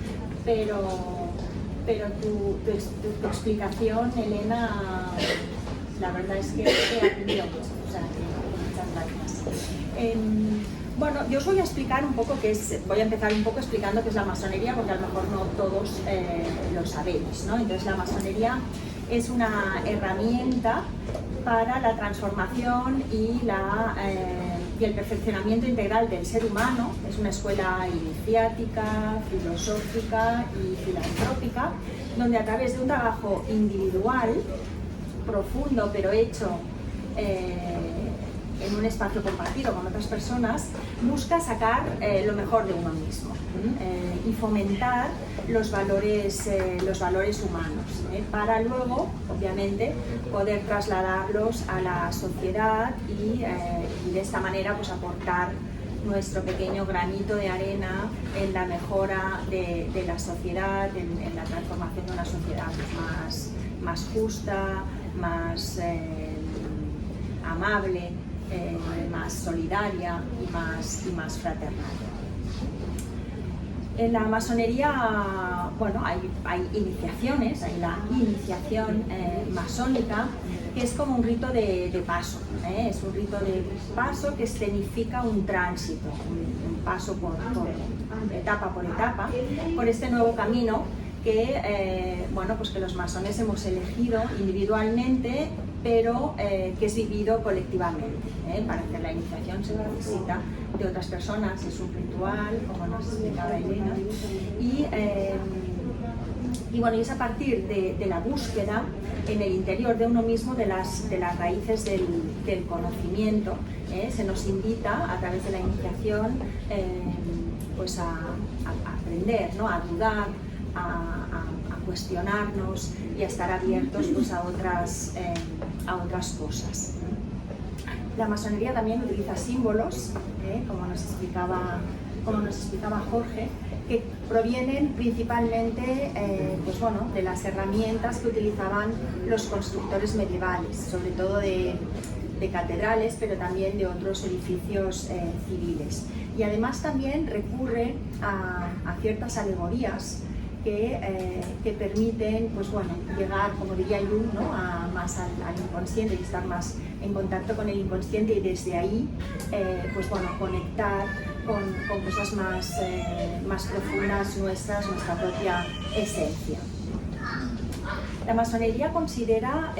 [SPEAKER 8] pero tu explicación, Elena, la verdad es que he aprendido mucho, o sea, muchas gracias. Bueno, yo os voy a explicar un poco voy a empezar un poco explicando qué es la masonería, porque a lo mejor no todos lo sabéis, ¿no? Entonces la masonería es una herramienta para la transformación y el perfeccionamiento integral del ser humano. Es una escuela iniciática, filosófica y filantrópica, donde a través de un trabajo individual, profundo pero hecho en un espacio compartido con otras personas, busca sacar lo mejor de uno mismo y fomentar los valores humanos, para luego, obviamente, poder trasladarlos a la sociedad y de esta manera pues, aportar nuestro pequeño granito de arena en la mejora de la sociedad, en la transformación de una sociedad pues, más justa, más amable, más solidaria y más fraternal. En la masonería, bueno, hay iniciaciones, hay la iniciación masónica, que es como un rito de paso, es un rito de paso que escenifica un tránsito, un paso por etapa por etapa, por este nuevo camino que, bueno, pues que los masones hemos elegido individualmente, pero que es vivido colectivamente. Para hacer la iniciación se necesita de otras personas, es un ritual, como nos explicaba Elena, y bueno, y es a partir de la búsqueda en el interior de uno mismo de las raíces del conocimiento. Se nos invita a través de la iniciación pues a aprender, ¿no? A dudar, a cuestionarnos y a estar abiertos pues, a otras cosas. La masonería también utiliza símbolos, como nos explicaba Jorge, que provienen principalmente pues bueno, de las herramientas que utilizaban los constructores medievales, sobre todo de catedrales, pero también de otros edificios civiles. Y además también recurre a ciertas alegorías que permiten pues bueno, llegar, como diría Jung, ¿no? Más al inconsciente y estar más en contacto con el inconsciente, y desde ahí pues bueno, conectar con cosas más profundas nuestras, nuestra propia esencia. La masonería considera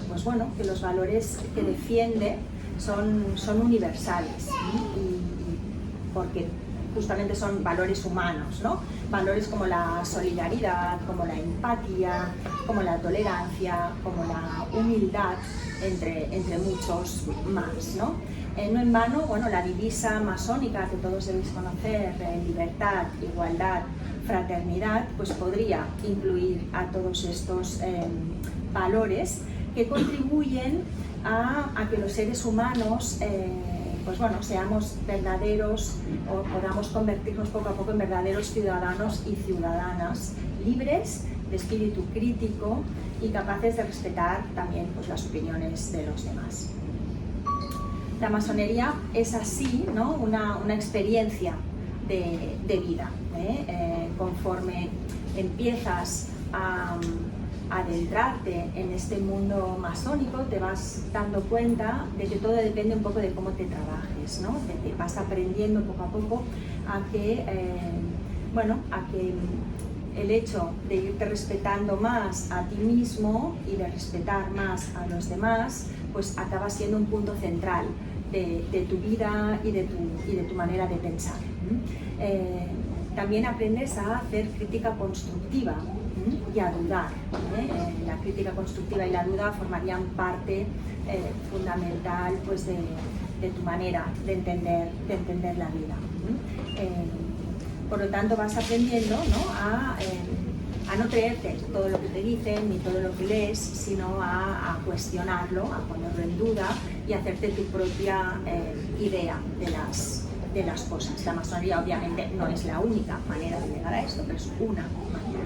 [SPEAKER 8] pues bueno, que los valores que defiende son universales, y porque justamente son valores humanos, ¿no? Valores como la solidaridad, como la empatía, como la tolerancia, como la humildad, entre muchos más, ¿no? No en vano, bueno, la divisa masónica que todos debéis conocer, libertad, igualdad, fraternidad, pues podría incluir a todos estos valores que contribuyen a que los seres humanos pues bueno, seamos verdaderos, o podamos convertirnos poco a poco en verdaderos ciudadanos y ciudadanas libres, de espíritu crítico y capaces de respetar también pues, las opiniones de los demás. La masonería es así, ¿no? una experiencia de vida. Conforme empiezas a adentrarte en este mundo masónico, te vas dando cuenta de que todo depende un poco de cómo te trabajes, ¿no? Te vas aprendiendo poco a poco a que el hecho de irte respetando más a ti mismo y de respetar más a los demás, pues acaba siendo un punto central de tu vida y de tu manera de pensar. También aprendes a hacer crítica constructiva y a dudar. La crítica constructiva y la duda formarían parte fundamental pues, de tu manera de entender la vida. Por lo tanto, vas aprendiendo, ¿no? no creerte todo lo que te dicen ni todo lo que lees, sino a cuestionarlo, a ponerlo en duda y hacerte tu propia idea de las cosas. La masonería obviamente no es la única manera de llegar a esto, pero es una manera.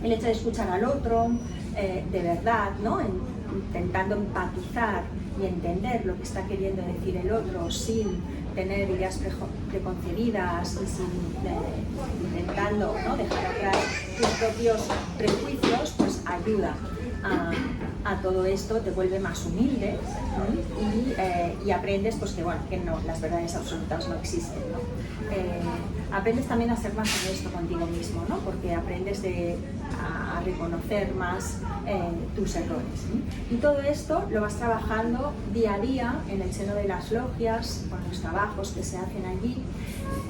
[SPEAKER 8] El hecho de escuchar al otro de verdad, ¿no? Intentando empatizar y entender lo que está queriendo decir el otro sin tener ideas preconcebidas y intentando, ¿no?, dejar atrás tus propios prejuicios, pues ayuda a todo esto, te vuelve más humilde, ¿no? y aprendes pues, que, bueno, que no, las verdades absolutas no existen, ¿no? Aprendes también a ser más honesto contigo mismo, ¿no? Porque aprendes a reconocer más tus errores, ¿no? Y todo esto lo vas trabajando día a día en el seno de las logias, con los trabajos que se hacen allí,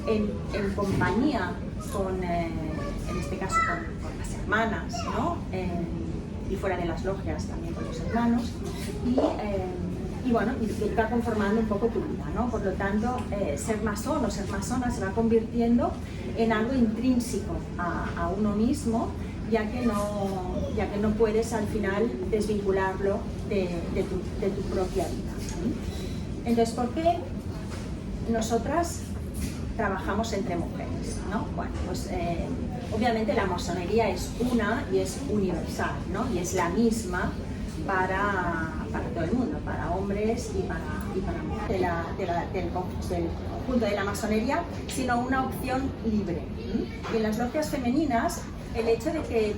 [SPEAKER 8] en compañía con, en este caso, con las hermanas, ¿no? Y fuera de las logias también con los hermanos, y bueno, y va conformando un poco tu vida, ¿no? Por lo tanto, ser masón o ser masona se va convirtiendo en algo intrínseco a uno mismo, ya que no puedes al final desvincularlo de tu propia vida. Entonces, ¿por qué nosotras trabajamos entre mujeres, ¿no? Bueno, pues obviamente la masonería es una y es universal, ¿no? Y es la misma para todo el mundo, para hombres y para mujeres del conjunto de la masonería, sino una opción libre. Y en las logias femeninas, el hecho de que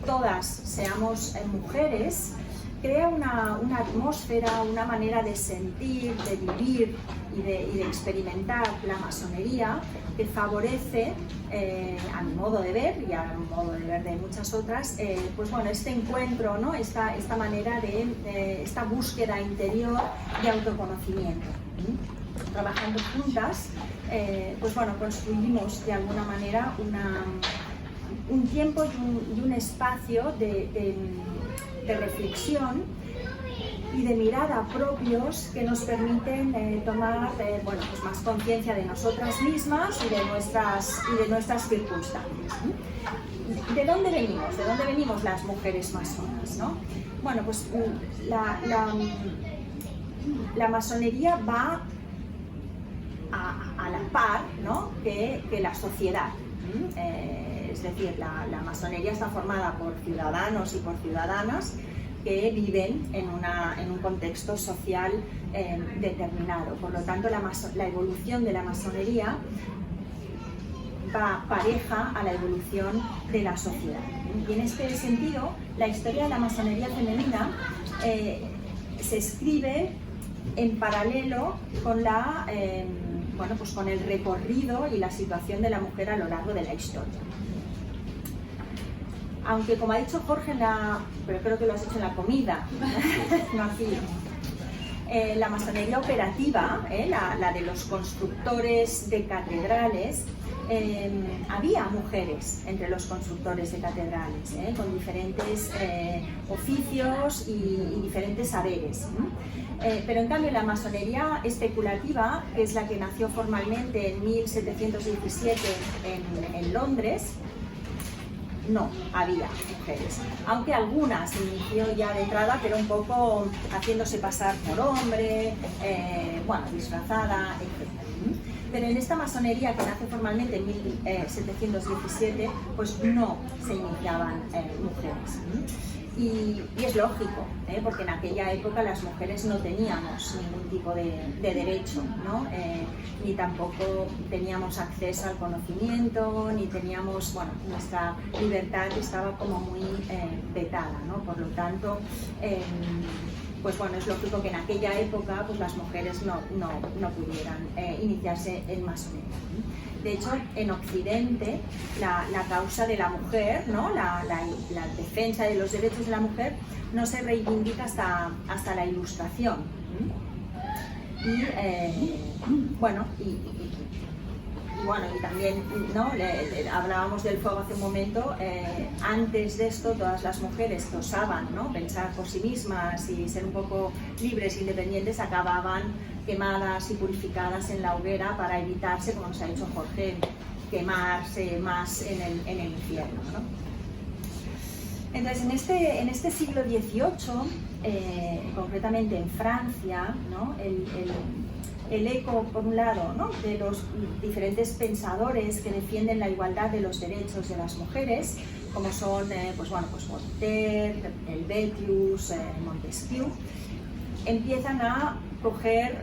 [SPEAKER 8] todas seamos mujeres crea una atmósfera, una manera de sentir, de vivir y de experimentar la masonería que favorece, a mi modo de ver y a modo de ver de muchas otras, pues bueno, este encuentro, ¿no? esta manera esta búsqueda interior de autoconocimiento. Trabajando juntas, pues bueno, construimos de alguna manera un tiempo y un espacio de reflexión y de mirada propios que nos permiten tomar bueno, pues más conciencia de nosotras mismas y de nuestras circunstancias. ¿De dónde venimos? ¿De dónde venimos las mujeres masonas, ¿no? Bueno, pues la masonería va a la par, ¿no?, que la sociedad. Es decir, la masonería está formada por ciudadanos y por ciudadanas que viven en un contexto social determinado. Por lo tanto, la evolución de la masonería va pareja a la evolución de la sociedad. Y en este sentido, la historia de la masonería femenina se escribe en paralelo con bueno, pues con el recorrido y la situación de la mujer a lo largo de la historia. Aunque, como ha dicho Jorge, pero creo que lo has hecho en la comida, no aquí, la masonería operativa, la de los constructores de catedrales, había mujeres entre los constructores de catedrales, con diferentes oficios y diferentes saberes. Pero en cambio la masonería especulativa, que es la que nació formalmente en 1717 en Londres, no había mujeres, aunque algunas inició ya de entrada, pero un poco haciéndose pasar por hombre, bueno, disfrazada, etc. Pero en esta masonería que nace formalmente en 1717, pues no se iniciaban mujeres. Y es lógico, porque en aquella época las mujeres no teníamos ningún tipo de derecho, ¿no? Ni tampoco teníamos acceso al conocimiento, ni teníamos, bueno, nuestra libertad estaba como muy vetada, ¿no? Por lo tanto, pues bueno, es lógico que en aquella época pues las mujeres no pudieran iniciarse en masonería. De hecho, en Occidente, la causa de la mujer, ¿no? la defensa de los derechos de la mujer, no se reivindica hasta la Ilustración. Bueno, y también, ¿no? Hablábamos del fuego hace un momento. Antes de esto, todas las mujeres que osaban, ¿no?, pensar por sí mismas y ser un poco libres e independientes acababan quemadas y purificadas en la hoguera para evitarse, como nos ha dicho Jorge, quemarse más en el infierno, ¿no? Entonces, en este siglo XVIII, concretamente en Francia, ¿no? el eco, por un lado, ¿no? de los diferentes pensadores que defienden la igualdad de los derechos de las mujeres, como son Voltaire, Helvétius, Montesquieu, empiezan a coger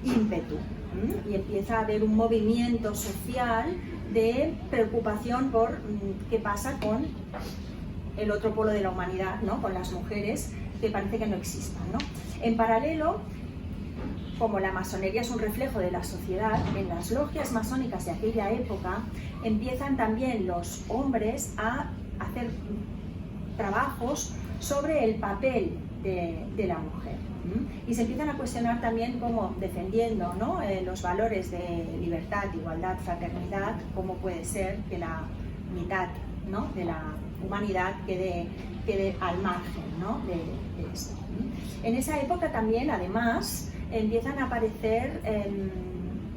[SPEAKER 8] ímpetu y empieza a haber un movimiento social de preocupación por qué pasa con el otro polo de la humanidad, ¿no? Con las mujeres, que parece que no existan, ¿no? En paralelo, como la masonería es un reflejo de la sociedad, en las logias masónicas de aquella época empiezan también los hombres a hacer trabajos sobre el papel de la mujer. Y se empiezan a cuestionar también cómo, defendiendo, ¿no? Los valores de libertad, igualdad, fraternidad, cómo puede ser que la mitad, ¿no? de la humanidad quede al margen, ¿no? de esto. En esa época también, además, empiezan a aparecer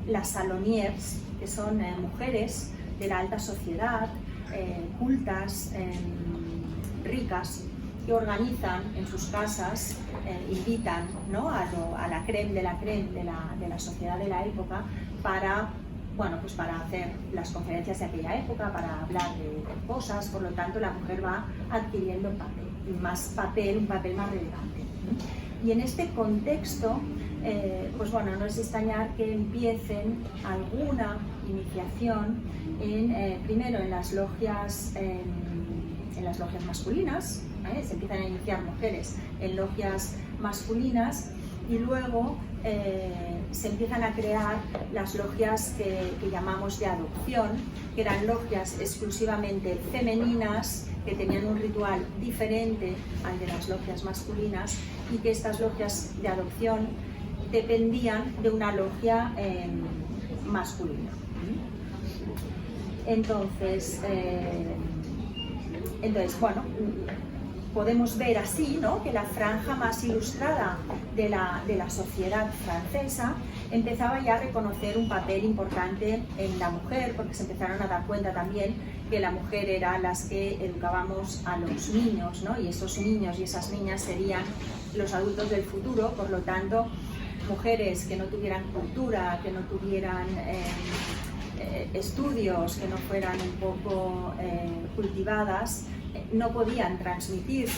[SPEAKER 8] las saloniers, que son mujeres de la alta sociedad, cultas, ricas, que organizan en sus casas, invitan, ¿no? a la crème de la sociedad de la época para hacer las conferencias de aquella época, para hablar de cosas. Por lo tanto, la mujer va adquiriendo un papel más relevante. Y en este contexto, no es de extrañar que empiecen alguna iniciación primero en las logias masculinas, se empiezan a iniciar mujeres en logias masculinas, y luego se empiezan a crear las logias que llamamos de adopción, que eran logias exclusivamente femeninas, que tenían un ritual diferente al de las logias masculinas, y que estas logias de adopción dependían de una logia masculina. Entonces, podemos ver así, ¿no? que la franja más ilustrada de la sociedad francesa empezaba ya a reconocer un papel importante en la mujer, porque se empezaron a dar cuenta también que la mujer era las que educábamos a los niños, ¿no? Y esos niños y esas niñas serían los adultos del futuro. Por lo tanto, mujeres que no tuvieran cultura, que no tuvieran estudios, que no fueran un poco cultivadas, no podían transmitir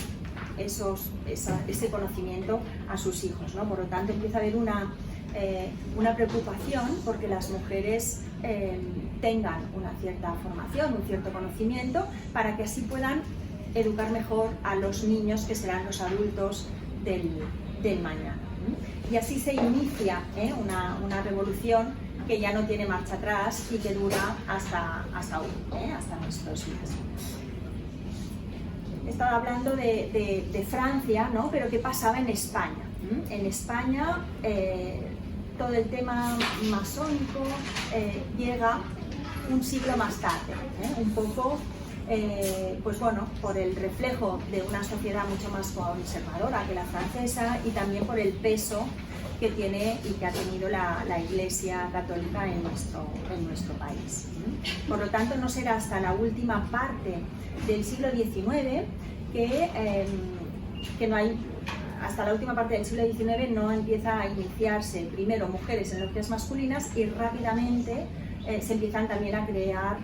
[SPEAKER 8] ese conocimiento a sus hijos, ¿no? Por lo tanto, empieza a haber una preocupación porque las mujeres tengan una cierta formación, un cierto conocimiento, para que así puedan educar mejor a los niños que serán los adultos del mañana. Y así se inicia una revolución que ya no tiene marcha atrás y que dura hasta hoy, hasta nuestros días. Estaba hablando de Francia, ¿no? Pero ¿qué pasaba en España? En España todo el tema masónico llega un siglo más tarde, un poco por el reflejo de una sociedad mucho más conservadora que la francesa, y también por el peso que tiene y que ha tenido la Iglesia Católica en nuestro país. Por lo tanto, no será hasta la última parte del siglo XIX que no hay, hasta la última parte del siglo XIX no empieza a iniciarse primero mujeres en logias masculinas, y rápidamente se empiezan también a crear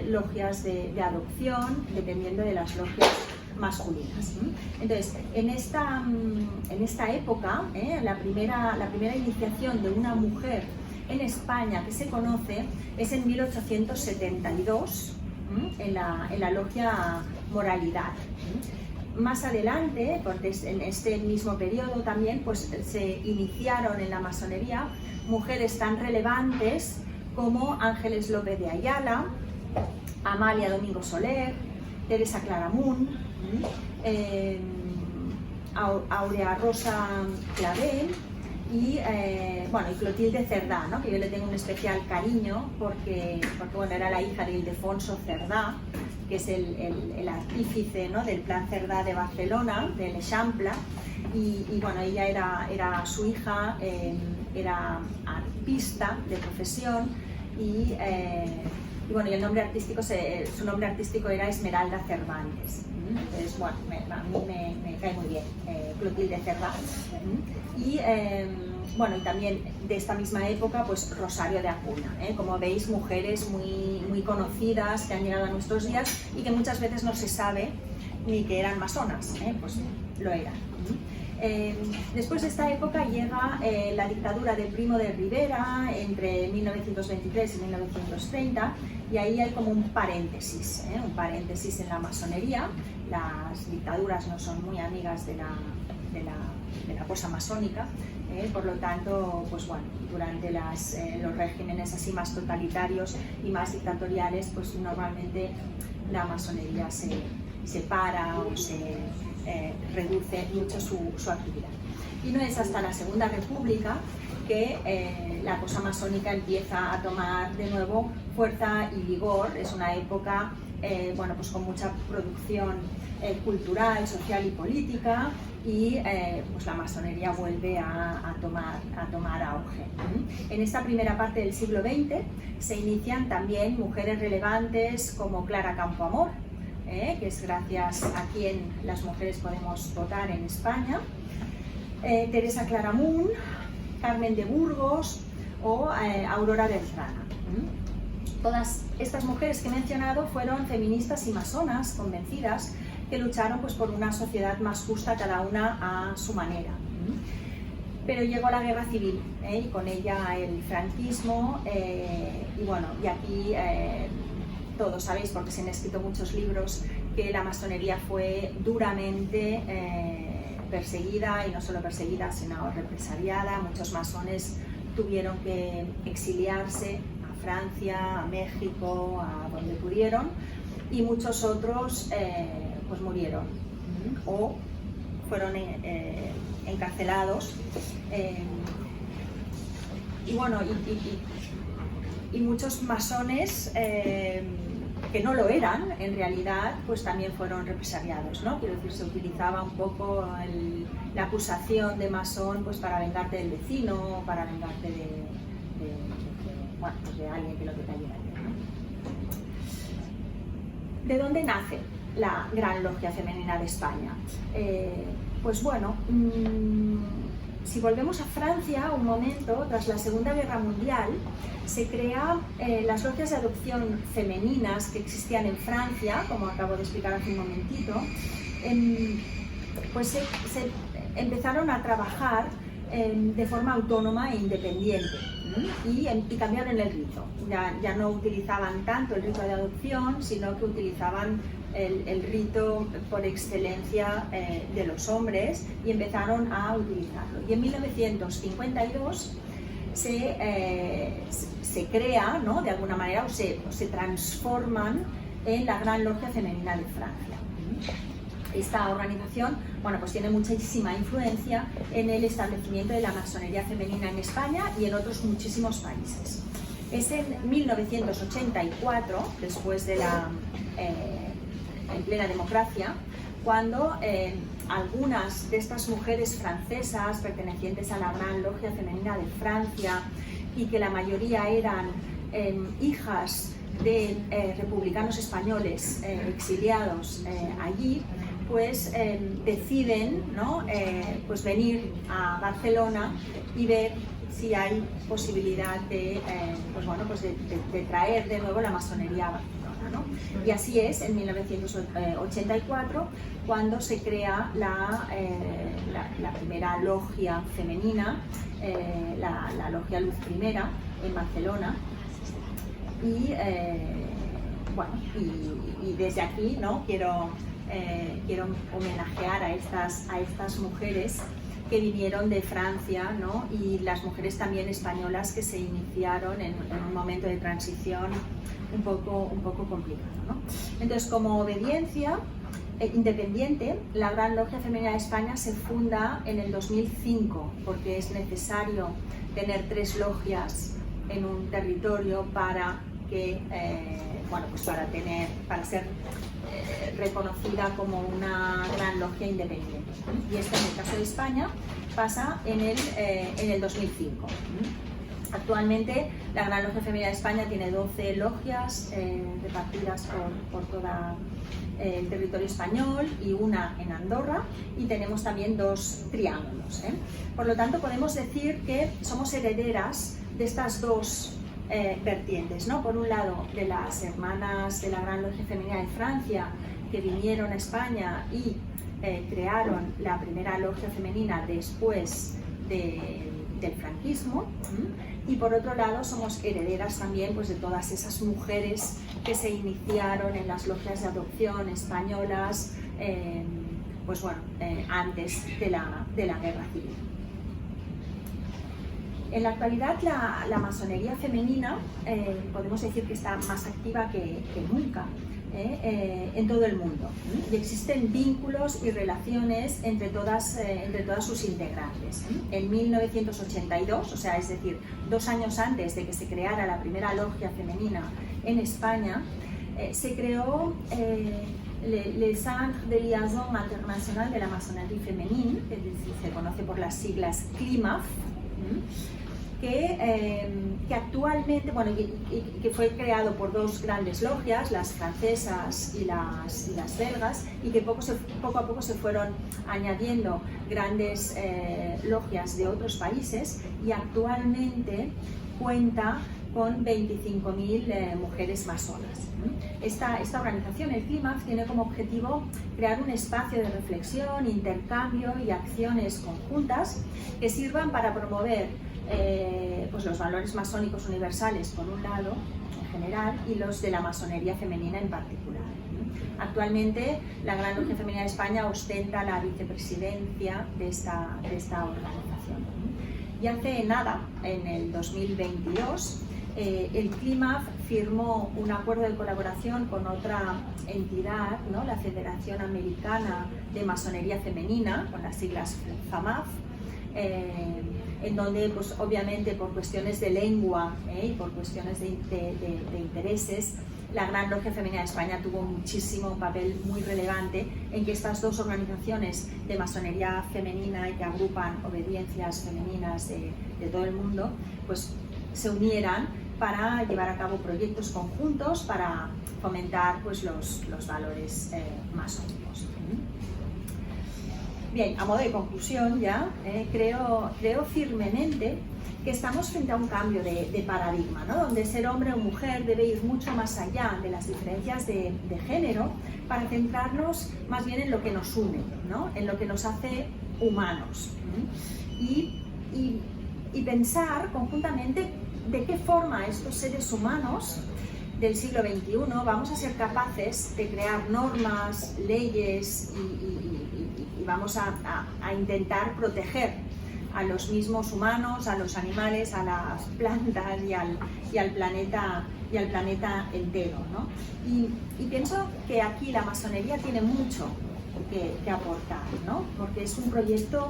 [SPEAKER 8] logias de adopción, dependiendo de las logias masculinas. Entonces, en esta época, la primera iniciación de una mujer en España que se conoce es en 1872, en la logia Moralidad. Más adelante, en este mismo periodo también, pues se iniciaron en la masonería mujeres tan relevantes como Ángeles López de Ayala, Amalia Domingo Soler, Teresa Claramunt, Aurea Rosa Clavel y Clotilde Cerdá, ¿no? Que yo le tengo un especial cariño porque era la hija de Ildefonso Cerdá, que es el artífice, ¿no? del Plan Cerdá de Barcelona, del Eixample, y ella era su hija, era arpista de profesión, y y bueno, y el nombre artístico, su nombre artístico era Esmeralda Cervantes. Entonces, bueno, a mí me cae muy bien, Clotilde Cervantes. Y bueno, y también de esta misma época, pues Rosario de Acuna. Como veis, mujeres muy conocidas que han llegado a nuestros días y que muchas veces no se sabe ni que eran masonas, pues lo eran. Después de esta época llega la dictadura de Primo de Rivera entre 1923 y 1930, y ahí hay como un paréntesis en la masonería. Las dictaduras no son muy amigas de la cosa masónica, por lo tanto, pues bueno, durante los regímenes así más totalitarios y más dictatoriales, pues normalmente la masonería se para o se reduce mucho su actividad. Y no es hasta la Segunda República que la cosa masónica empieza a tomar de nuevo fuerza y vigor. Es una época bueno, pues con mucha producción cultural, social y política, y pues la masonería vuelve a tomar auge. En esta primera parte del siglo XX se inician también mujeres relevantes como Clara Campoamor, que es gracias a quien las mujeres podemos votar en España, Teresa Claramunt, Carmen de Burgos o Aurora Beltrana. Todas estas mujeres que he mencionado fueron feministas y masonas convencidas que lucharon pues, por una sociedad más justa, cada una a su manera. Pero llegó la guerra civil y con ella el franquismo, y bueno, y aquí todos sabéis, porque se han escrito muchos libros, que la masonería fue duramente perseguida, y no solo perseguida, sino represaliada. Muchos masones tuvieron que exiliarse a Francia, a México, a donde pudieron, y muchos otros pues murieron o fueron encarcelados. Y bueno, y muchos masones que no lo eran, en realidad, pues también fueron represaliados, ¿no? Quiero decir, se utilizaba un poco la acusación de masón pues para vengarte del vecino, para vengarte bueno, pues de alguien que no te cayera bien, ¿no? ¿De dónde nace la Gran Logia Femenina de España? Pues bueno, si volvemos a Francia un momento, tras la Segunda Guerra Mundial, se crean las logias de adopción femeninas que existían en Francia, como acabo de explicar hace un momentito. Pues se empezaron a trabajar de forma autónoma e independiente, y cambiaron el rito. Ya no utilizaban tanto el rito de adopción, sino que utilizaban el rito por excelencia de los hombres, y empezaron a utilizarlo. Y en 1952 se crea, ¿no? De alguna manera, o se transforman en la Gran Logia Femenina de Francia. Esta organización, bueno, pues tiene muchísima influencia en el establecimiento de la masonería femenina en España y en otros muchísimos países. Es en 1984, después de en plena democracia, cuando algunas de estas mujeres francesas pertenecientes a la Gran Logia Femenina de Francia, y que la mayoría eran hijas de republicanos españoles exiliados allí, pues deciden, ¿no? Pues venir a Barcelona y ver si hay posibilidad de, pues bueno, pues de traer de nuevo la masonería a Barcelona, ¿no? Y así es, en 1984, cuando se crea la primera logia femenina, la Logia Luz Primera, en Barcelona. Y bueno, y desde aquí, ¿no? quiero homenajear a estas mujeres que vinieron de Francia, ¿no? Y las mujeres también españolas que se iniciaron en un momento de transición un poco complicado, ¿no? Entonces, como obediencia independiente, la Gran Logia Femenina de España se funda en el 2005, porque es necesario tener 3 logias en un territorio para que, bueno, pues para ser reconocida como una gran logia independiente. Y esto, en el caso de España, pasa en el 2005. Actualmente la Gran Logia Femenina de España tiene 12 logias repartidas por todo el territorio español y una en Andorra, y tenemos también 2 triángulos. Por lo tanto, podemos decir que somos herederas de estas 2 vertientes, ¿no? Por un lado, de las hermanas de la Gran Logia Femenina de Francia, que vinieron a España y crearon la primera logia femenina después del franquismo, y por otro lado somos herederas también pues, de todas esas mujeres que se iniciaron en las logias de adopción españolas pues, bueno, antes de la Guerra Civil. En la actualidad la masonería femenina podemos decir que está más activa que nunca en todo el mundo, y existen vínculos y relaciones entre todas sus integrantes. En 1982, o sea, es decir, 2 años antes de que se creara la primera logia femenina en España, se creó le Centre de Liaison International de la Maçonnerie Féminine, que se conoce por las siglas CLIMAF, que actualmente, bueno, que fue creado por 2 grandes logias, las francesas y las belgas, y que poco a poco se fueron añadiendo grandes logias de otros países, y actualmente cuenta con 25.000 mujeres masonas. Esta organización, el CLIMAF, tiene como objetivo crear un espacio de reflexión, intercambio y acciones conjuntas que sirvan para promover pues los valores masónicos universales por un lado, en general, y los de la masonería femenina en particular. Actualmente la Gran Logia Femenina de España ostenta la vicepresidencia de esta organización. Y hace nada, en el 2022, el CLIMAF firmó un acuerdo de colaboración con otra entidad, ¿no? La Federación Americana de Masonería Femenina, con las siglas FAMAF, en donde, pues, obviamente, por cuestiones de lengua y por cuestiones de intereses, la Gran Logia Femenina de España tuvo un papel muy relevante en que estas 2 organizaciones de masonería femenina y que agrupan obediencias femeninas de todo el mundo, pues se unieran para llevar a cabo proyectos conjuntos para fomentar pues, los valores masónicos. Bien, a modo de conclusión ya, creo firmemente que estamos frente a un cambio de paradigma, ¿no? Donde ser hombre o mujer debe ir mucho más allá de las diferencias de género para centrarnos más bien en lo que nos une, ¿no? En lo que nos hace humanos, y pensar conjuntamente de qué forma estos seres humanos del siglo XXI vamos a ser capaces de crear normas, leyes y vamos a intentar proteger a los mismos humanos, a los animales, a las plantas y al planeta entero, ¿no? Y pienso que aquí la masonería tiene mucho que aportar, ¿no? Porque es un proyecto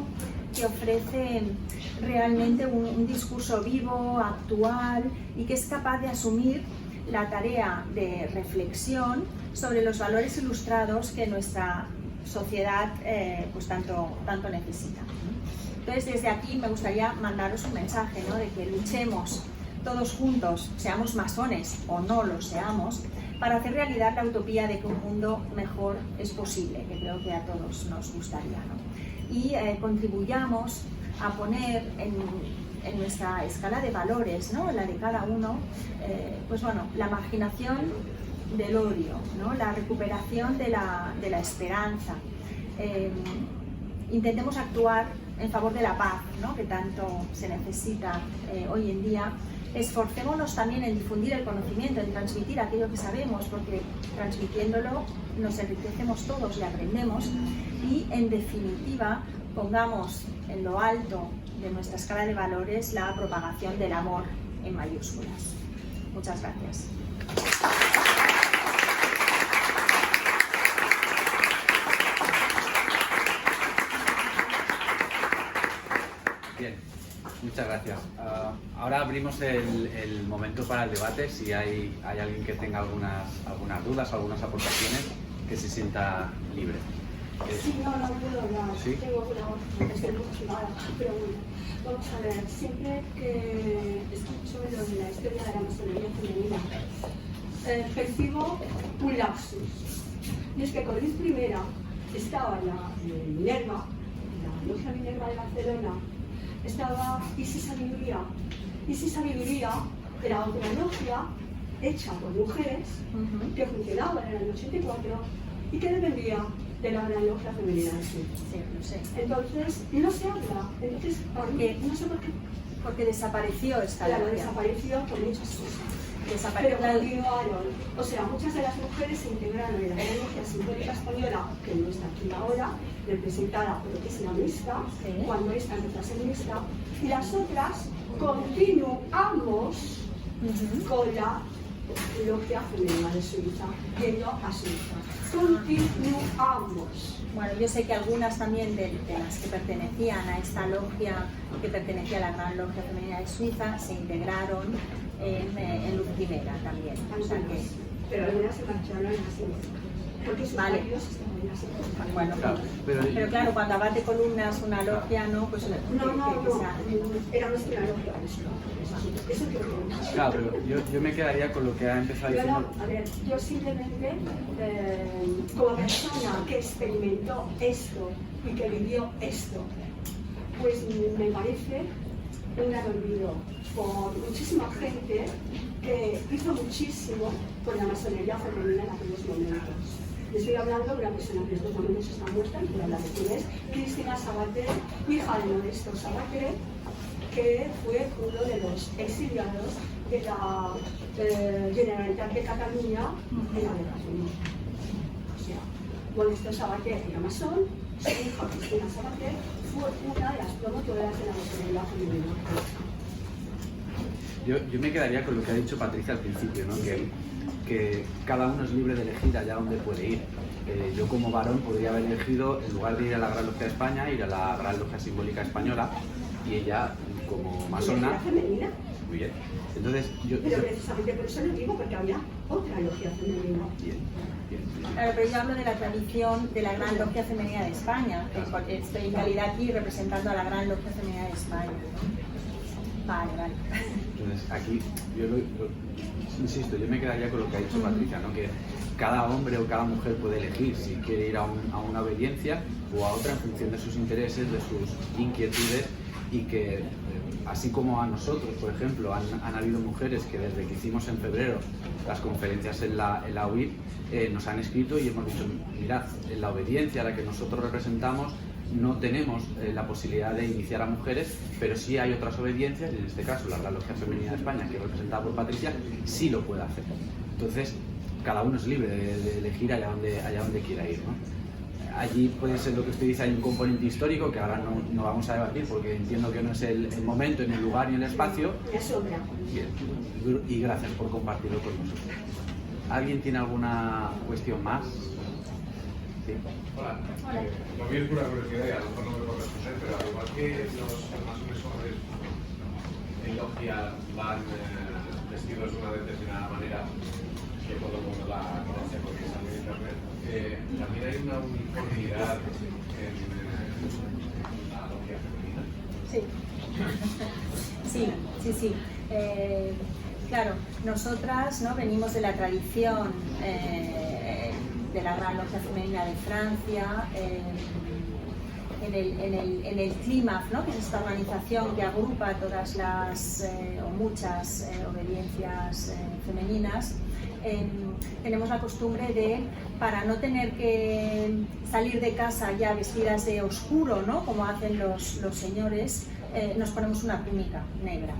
[SPEAKER 8] que ofrece realmente un discurso vivo, actual, y que es capaz de asumir la tarea de reflexión sobre los valores ilustrados que nuestra sociedad pues tanto necesita. Entonces, desde aquí me gustaría mandaros un mensaje, ¿no? De que luchemos todos juntos, seamos masones o no lo seamos, para hacer realidad la utopía de que un mundo mejor es posible, que creo que a todos nos gustaría, ¿no? Y contribuyamos a poner en nuestra escala de valores, ¿no? La de cada uno, pues bueno, la marginación del odio, ¿no? La recuperación de la esperanza. Intentemos actuar en favor de la paz, ¿no? Que tanto se necesita hoy en día. Esforcémonos también en difundir el conocimiento, en transmitir aquello que sabemos, porque transmitiéndolo nos enriquecemos todos y aprendemos. Y en definitiva, pongamos en lo alto de nuestra escala de valores la propagación del amor en mayúsculas. Muchas gracias.
[SPEAKER 1] Bien, muchas gracias. Ahora abrimos el momento para el debate. Si hay alguien que tenga algunas dudas o algunas aportaciones, que se sienta libre.
[SPEAKER 7] Sí, no puedo hablar.
[SPEAKER 1] ¿Sí?
[SPEAKER 7] Tengo una voz, estoy emocionada, pero bueno. Vamos a ver, siempre que escucho lo de la historia de la masonería femenina, percibo un lapsus. Y es que con Luis I estaba la Minerva, la Logia Minerva de Barcelona, estaba Isis Sabiduría. Isis Sabiduría era otra logia hecha por mujeres que funcionaba en el año 84 y que dependía de la Gran Logia Femenina de Suiza.
[SPEAKER 8] Sí, lo sé.
[SPEAKER 7] Entonces, no se habla. Entonces, no sé por qué.
[SPEAKER 8] Porque desapareció esta
[SPEAKER 7] Claro,
[SPEAKER 8] logia.
[SPEAKER 7] desapareció por muchas cosas.
[SPEAKER 8] Desapareció.
[SPEAKER 7] Pero continuaron. O sea, muchas de las mujeres se integraron en la Gran Logia Simbólica Española, que no está aquí ahora, representada por lo que es la mixta,
[SPEAKER 8] Sí.
[SPEAKER 7] cuando esta empezó a ser mixta, y las otras continuamos con la Logia Femenina de Suiza, yendo a Suiza. Continuamos.
[SPEAKER 8] Bueno, yo sé que algunas también de las que pertenecían a esta logia, que pertenecía a la Gran Logia Femenina de Suiza, se integraron en Luz Primera también. O sea que,
[SPEAKER 7] Pero algunas se marcharon así, porque sus
[SPEAKER 8] Vale.
[SPEAKER 7] maridos estaban así.
[SPEAKER 8] bueno,
[SPEAKER 1] Claro,
[SPEAKER 8] pero claro, cuando abate columnas una logia, ¿no? Pues
[SPEAKER 7] No, era nuestra logia, eso creo que
[SPEAKER 1] claro, pero yo me quedaría con lo que ha empezado
[SPEAKER 7] Yo
[SPEAKER 1] diciendo.
[SPEAKER 7] no, a ver, yo simplemente, como persona que experimentó esto y que vivió esto, pues me parece un gran olvido por muchísima gente que hizo muchísimo por la masonería femenina en aquellos momentos. Le estoy hablando de una persona que en estos momentos está muerta, y puedo hablar de quién es, Cristina Sabater, hija de Modesto Sabater, que fue uno de los exiliados de la Generalitat de Cataluña en la Guerra Civil. O sea, Modesto Sabater era masón, su hija Cristina Sabater fue una de las promotoras de la masonería femenina.
[SPEAKER 1] Yo me quedaría con lo que ha dicho Patricia al principio, ¿no? Que cada uno es libre de elegir allá donde puede ir. Yo como varón podría haber elegido, en lugar de ir a la Gran Logia de España, ir a la Gran Logia Simbólica Española, y ella, como masona...
[SPEAKER 7] Femenina.
[SPEAKER 1] Muy bien. Entonces,
[SPEAKER 7] Pero precisamente por eso lo digo, porque había otra logia femenina.
[SPEAKER 1] Bien.
[SPEAKER 8] claro, pero yo hablo de la tradición de la Gran Logia Femenina de España. Que estoy en calidad aquí representando a la Gran Logia Femenina de España, ¿no? Vale.
[SPEAKER 1] Entonces, aquí, insisto, yo me quedaría con lo que ha dicho Patricia, ¿no? Que cada hombre o cada mujer puede elegir si quiere ir a una obediencia o a otra en función de sus intereses, de sus inquietudes, y que, así como a nosotros, por ejemplo, han habido mujeres que desde que hicimos en febrero las conferencias en la UIR, nos han escrito y hemos dicho, mirad, en la obediencia a la que nosotros representamos no tenemos la posibilidad de iniciar a mujeres, pero sí hay otras obediencias, y en este caso la Gran Logia Femenina de España, que es representada por Patricia, sí lo puede hacer. Entonces, cada uno es libre de elegir allá donde quiera ir, ¿no? Allí puede ser lo que usted dice, hay un componente histórico que ahora no vamos a debatir porque entiendo que no es el momento, ni el lugar, ni el espacio.
[SPEAKER 7] Me sobra.
[SPEAKER 1] Bien, y gracias por compartirlo con nosotros. ¿Alguien tiene alguna cuestión más? Sí.
[SPEAKER 5] Hola. Lo mío es pura curiosidad y a lo mejor no me puedo responder, pero al igual que los masones hombres en logia van vestidos de una determinada manera, que todo el mundo la conoce porque sale en internet, también hay una uniformidad en la logia femenina.
[SPEAKER 8] Sí. Claro, nosotras, ¿no? Venimos de la tradición de la Gran Logia Femenina de Francia, en el CLIMAF, ¿no? Que es esta organización que agrupa todas las o muchas obediencias femeninas. Tenemos la costumbre de, para no tener que salir de casa ya vestidas de oscuro, ¿no? Como hacen los señores, nos ponemos una túnica negra.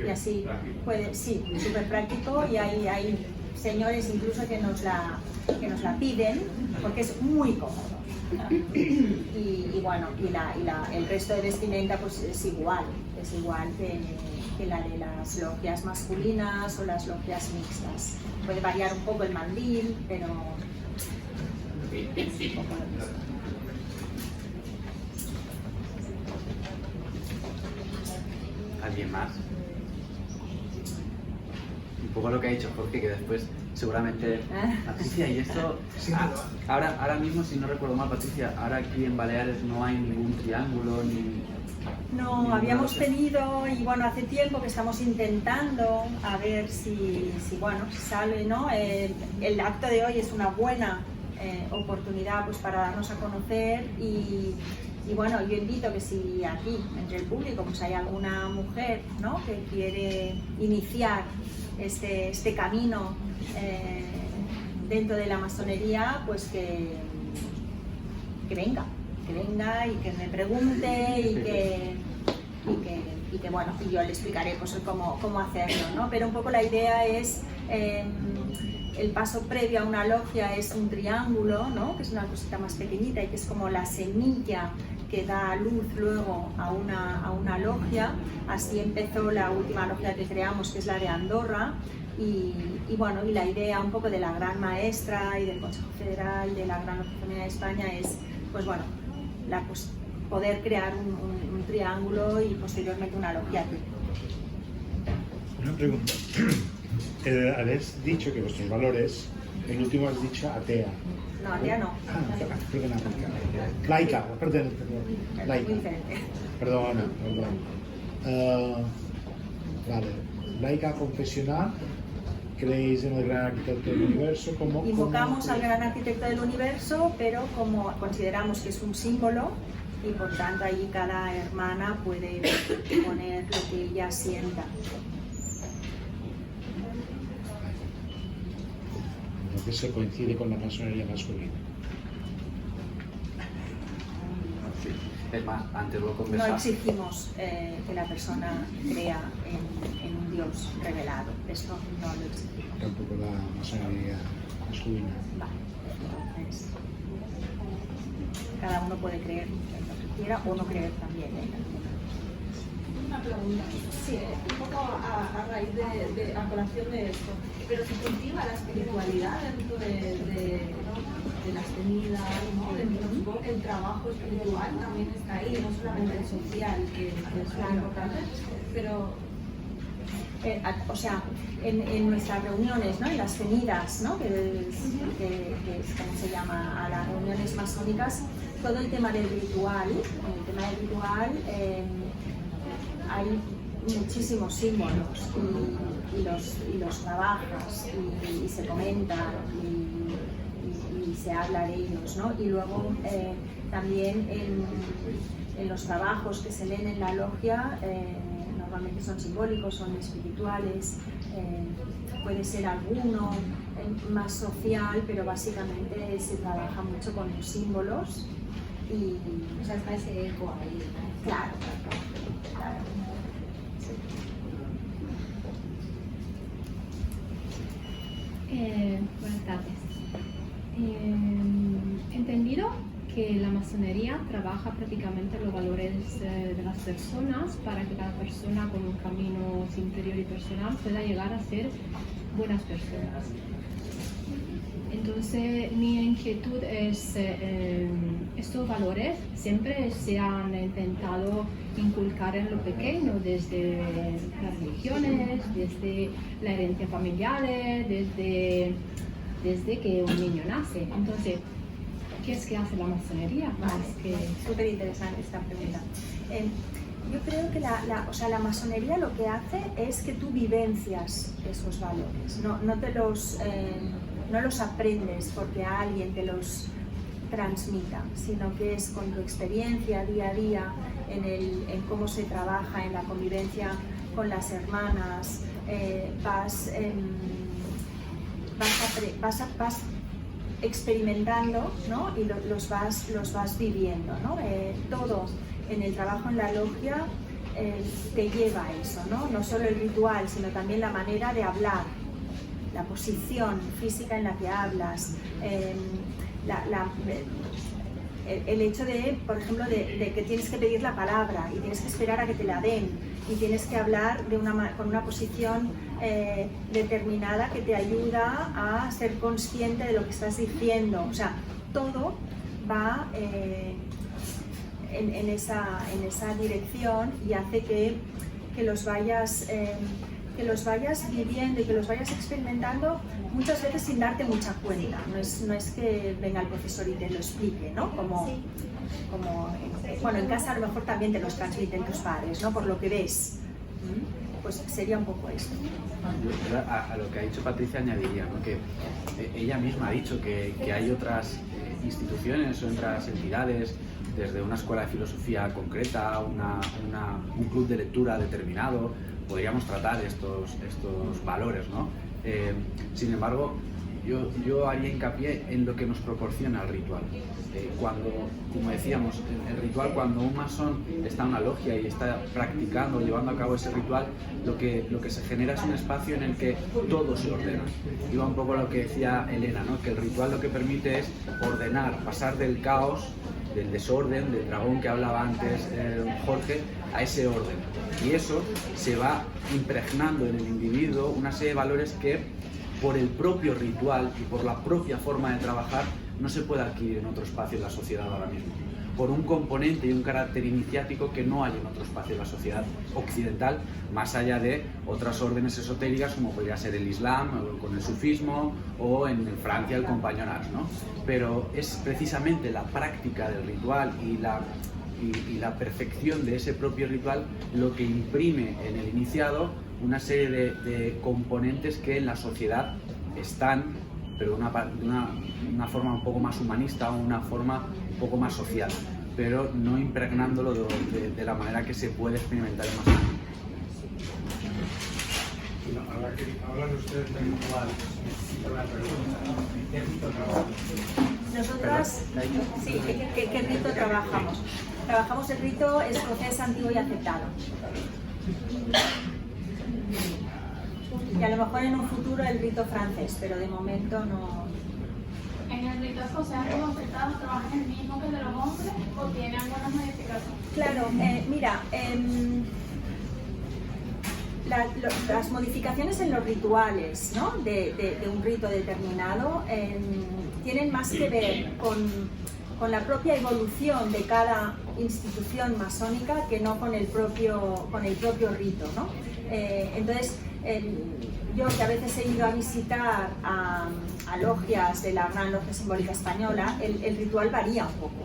[SPEAKER 8] Y así puede, sí, súper práctico, y hay señores incluso que nos la piden porque es muy cómodo. Y bueno, el resto de vestimenta pues es igual que la de las logias masculinas o las logias mixtas. Puede variar un poco el mandil, pero es un poco lo mismo.
[SPEAKER 1] ¿Alguien más? poco lo que ha dicho Jorge, que después seguramente Patricia, y esto ahora mismo, si no recuerdo mal, Patricia, ahora aquí en Baleares no hay ningún triángulo ni...
[SPEAKER 8] No, habíamos tenido, y bueno, hace tiempo que estamos intentando a ver si sale, ¿no? El acto de hoy es una buena oportunidad pues para darnos a conocer y bueno, yo invito que si aquí, entre el público, pues hay alguna mujer, ¿no?, que quiere iniciar este camino dentro de la masonería, pues que venga y que me pregunte y que bueno, y yo le explicaré pues cómo hacerlo, ¿no? Pero un poco la idea es el paso previo a una logia es un triángulo, ¿no?, que es una cosita más pequeñita y que es como la semilla que da luz luego a una logia. Así empezó la última logia que creamos, que es la de Andorra, y bueno, y la idea un poco de la gran maestra y del Consejo Federal de la Gran Logia Femenina de España es, pues bueno, poder crear un triángulo y posteriormente una logia aquí.
[SPEAKER 9] Una pregunta. Habéis dicho que vuestros valores, el último has dicho atea.
[SPEAKER 8] No, atea no.
[SPEAKER 9] Perdona. Laica, perdón. Laica.
[SPEAKER 8] Muy diferente.
[SPEAKER 9] Perdona. Vale. Laica confesional. ¿Creéis en el gran arquitecto del universo?
[SPEAKER 8] Invocamos al gran arquitecto del universo, pero como consideramos que es un símbolo y por tanto ahí cada hermana puede poner lo que ella sienta.
[SPEAKER 9] Entonces se coincide con la masonería masculina.
[SPEAKER 1] Es más, antes lo
[SPEAKER 8] No
[SPEAKER 1] conversaba.
[SPEAKER 8] exigimos que la persona crea en un Dios revelado. Esto no lo exigimos.
[SPEAKER 9] Tampoco la masonería masculina.
[SPEAKER 8] Vale, entonces cada uno puede creer en lo que quiera o no creer también en lo que
[SPEAKER 3] Una pregunta. Sí, un poco a raíz a colación de esto. Pero se cultiva la espiritualidad dentro de las tenidas, ¿no? Supongo que el trabajo espiritual también está ahí, no solamente el social, que es muy importante, pero...
[SPEAKER 8] o sea, en nuestras reuniones, ¿no?, en las venidas, ¿no?, que es como se llama a las reuniones masónicas, todo el tema del ritual, hay muchísimos símbolos y los trabajas y se comentan y se habla de ellos, ¿no? Y luego también en los trabajos que se leen en la logia, normalmente son simbólicos, son espirituales, puede ser alguno más social, pero básicamente se trabaja mucho con los símbolos y...
[SPEAKER 3] O sea, está ese eco ahí.
[SPEAKER 8] Claro.
[SPEAKER 10] Buenas tardes. Entendido que la masonería trabaja prácticamente los valores de las personas para que cada persona con un camino interior y personal pueda llegar a ser buenas personas. Entonces mi inquietud es, estos valores siempre se han intentado inculcar en lo pequeño, desde las religiones, desde la herencia familiar, desde que un niño nace. Entonces, ¿qué es que hace la masonería?
[SPEAKER 8] Súper interesante esta pregunta. Yo creo que la masonería lo que hace es que tú vivencias esos valores, no los aprendes porque alguien te los transmita, sino que es con tu experiencia día a día en cómo se trabaja, en la convivencia con las hermanas, vas experimentando, ¿no? Y los vas viviendo, ¿no? Todo en el trabajo en la logia te lleva a eso, ¿no? No solo el ritual, sino también la manera de hablar, la posición física en la que hablas, el hecho de, por ejemplo, de que tienes que pedir la palabra y tienes que esperar a que te la den y tienes que hablar con una posición determinada que te ayuda a ser consciente de lo que estás diciendo. O sea, todo va en esa dirección y hace que los vayas los vayas viviendo y que los vayas experimentando muchas veces sin darte mucha cuenta. No es que venga el profesor y te lo explique, ¿no? Bueno, en casa a lo mejor también te los transmiten tus padres, ¿no? Por lo que ves. Pues sería un poco esto.
[SPEAKER 1] Yo a lo que ha dicho Patricia añadiría, ¿no? Que ella misma ha dicho que hay otras instituciones o otras entidades, desde una escuela de filosofía concreta, un club de lectura determinado, podríamos tratar estos valores, ¿no? Sin embargo, yo haría hincapié en lo que nos proporciona el ritual. Cuando, como decíamos, el ritual, cuando un masón está en una logia y está practicando, llevando a cabo ese ritual, lo que se genera es un espacio en el que todo se ordena. Iba un poco a lo que decía Elena, ¿no? Que el ritual lo que permite es ordenar, pasar del caos, del desorden, del dragón que hablaba antes Jorge, a ese orden. Y eso se va impregnando en el individuo una serie de valores que, por el propio ritual y por la propia forma de trabajar, no se puede adquirir en otro espacio de la sociedad ahora mismo, por un componente y un carácter iniciático que no hay en otro espacio de la sociedad occidental, más allá de otras órdenes esotéricas como podría ser el Islam, con el sufismo, o en Francia el compagnonage, ¿no? Pero es precisamente la práctica del ritual y la perfección de ese propio ritual lo que imprime en el iniciado una serie de componentes que en la sociedad están, pero de una forma un poco más humanista o una forma un poco más social, pero no impregnándolo de la manera que se puede experimentar en más.
[SPEAKER 9] Ahora que hablan ustedes del ritual, necesito una pregunta. ¿Qué rito trabajan?
[SPEAKER 8] Nosotras, sí, ¿qué rito trabajamos? Trabajamos el rito escocés antiguo y aceptado. Y a lo mejor en un futuro el rito francés, pero de momento no.
[SPEAKER 11] ¿En el rito escocés antiguo aceptado trabajan el mismo que de los hombres o tiene algunas modificaciones?
[SPEAKER 8] Claro, mira, las modificaciones en los rituales, ¿no? de un rito determinado tienen más que ver con la propia evolución de cada institución masónica que no con el propio rito, ¿no? Entonces, yo que a veces he ido a visitar a logias de la Gran Logia Simbólica Española, el ritual varía un poco,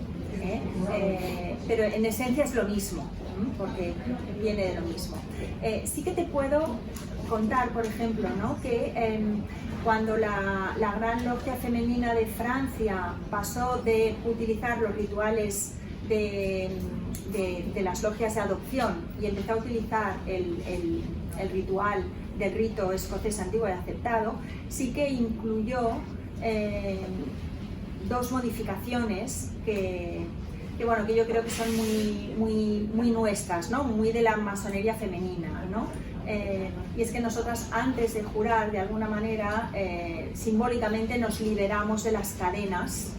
[SPEAKER 8] pero en esencia es lo mismo, porque viene de lo mismo. Sí que te puedo contar, por ejemplo, ¿no? Que cuando la Gran Logia Femenina de Francia pasó de utilizar los rituales de las logias de adopción y empezó a utilizar el ritual del rito escocés antiguo y aceptado, sí que incluyó dos modificaciones que yo creo que son muy nuestras, ¿no? Muy de la masonería femenina, ¿no? Y es que nosotras, antes de jurar, de alguna manera, simbólicamente nos liberamos de las cadenas,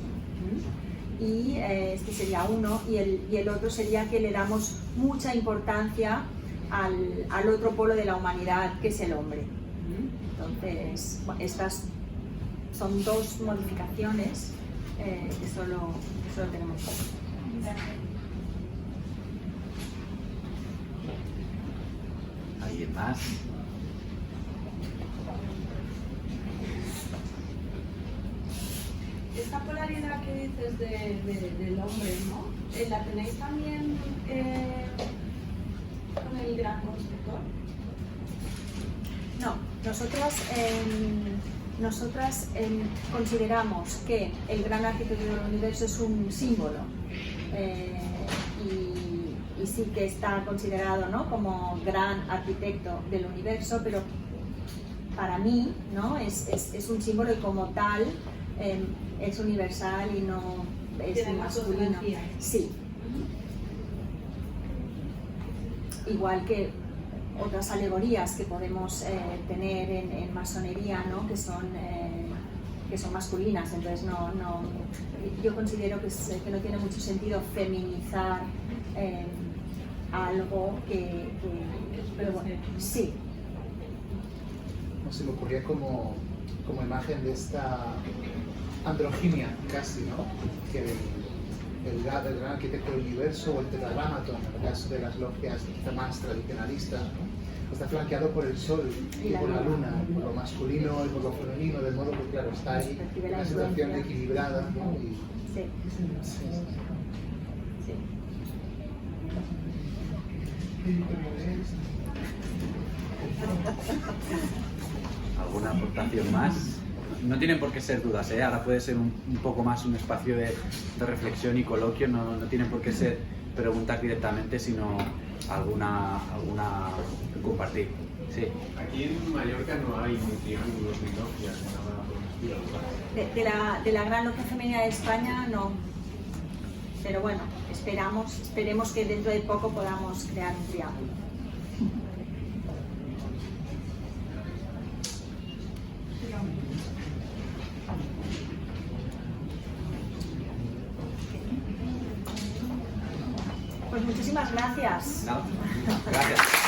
[SPEAKER 8] y este sería uno, y el otro sería que le damos mucha importancia al otro polo de la humanidad, que es el hombre. Entonces, estas son dos modificaciones que solo tenemos.
[SPEAKER 1] ¿Alguien más?
[SPEAKER 3] Esta polaridad que dices del hombre, ¿no? ¿La tenéis también con el gran constructor?
[SPEAKER 8] No, nosotras consideramos que el gran arquitecto del universo es un símbolo, y sí que está considerado, ¿no? Como gran arquitecto del universo, pero para mí, ¿no? es un símbolo y como tal es universal y no es masculino. Sí. Igual que otras alegorías que podemos tener en masonería, ¿no? que son masculinas, entonces yo considero que no tiene mucho sentido feminizar algo pero bueno, sí.
[SPEAKER 2] Se me ocurría como imagen de esta androginia casi, ¿no? Que el gran arquitecto del universo, o el tetragrámaton, en el caso de las logias quizá más tradicionalistas, ¿no? está flanqueado por el sol y por la luna, por lo masculino y por lo femenino, de modo que, claro, está ahí una situación equilibrada, ¿no? Y,
[SPEAKER 8] sí.
[SPEAKER 2] sí.
[SPEAKER 8] Sí.
[SPEAKER 1] ¿Alguna aportación más? No tienen por qué ser dudas, ¿eh? Ahora puede ser un poco más un espacio de reflexión y coloquio, no tienen por qué ser preguntas directamente, sino alguna compartir. Sí.
[SPEAKER 5] Aquí en Mallorca no hay ni triángulos ni logias, nada por el estilo.
[SPEAKER 8] De la Gran Logia Femenina de España no, pero bueno, esperemos que dentro de poco podamos crear un triángulo. Pues muchísimas gracias.
[SPEAKER 1] ¿No? Gracias.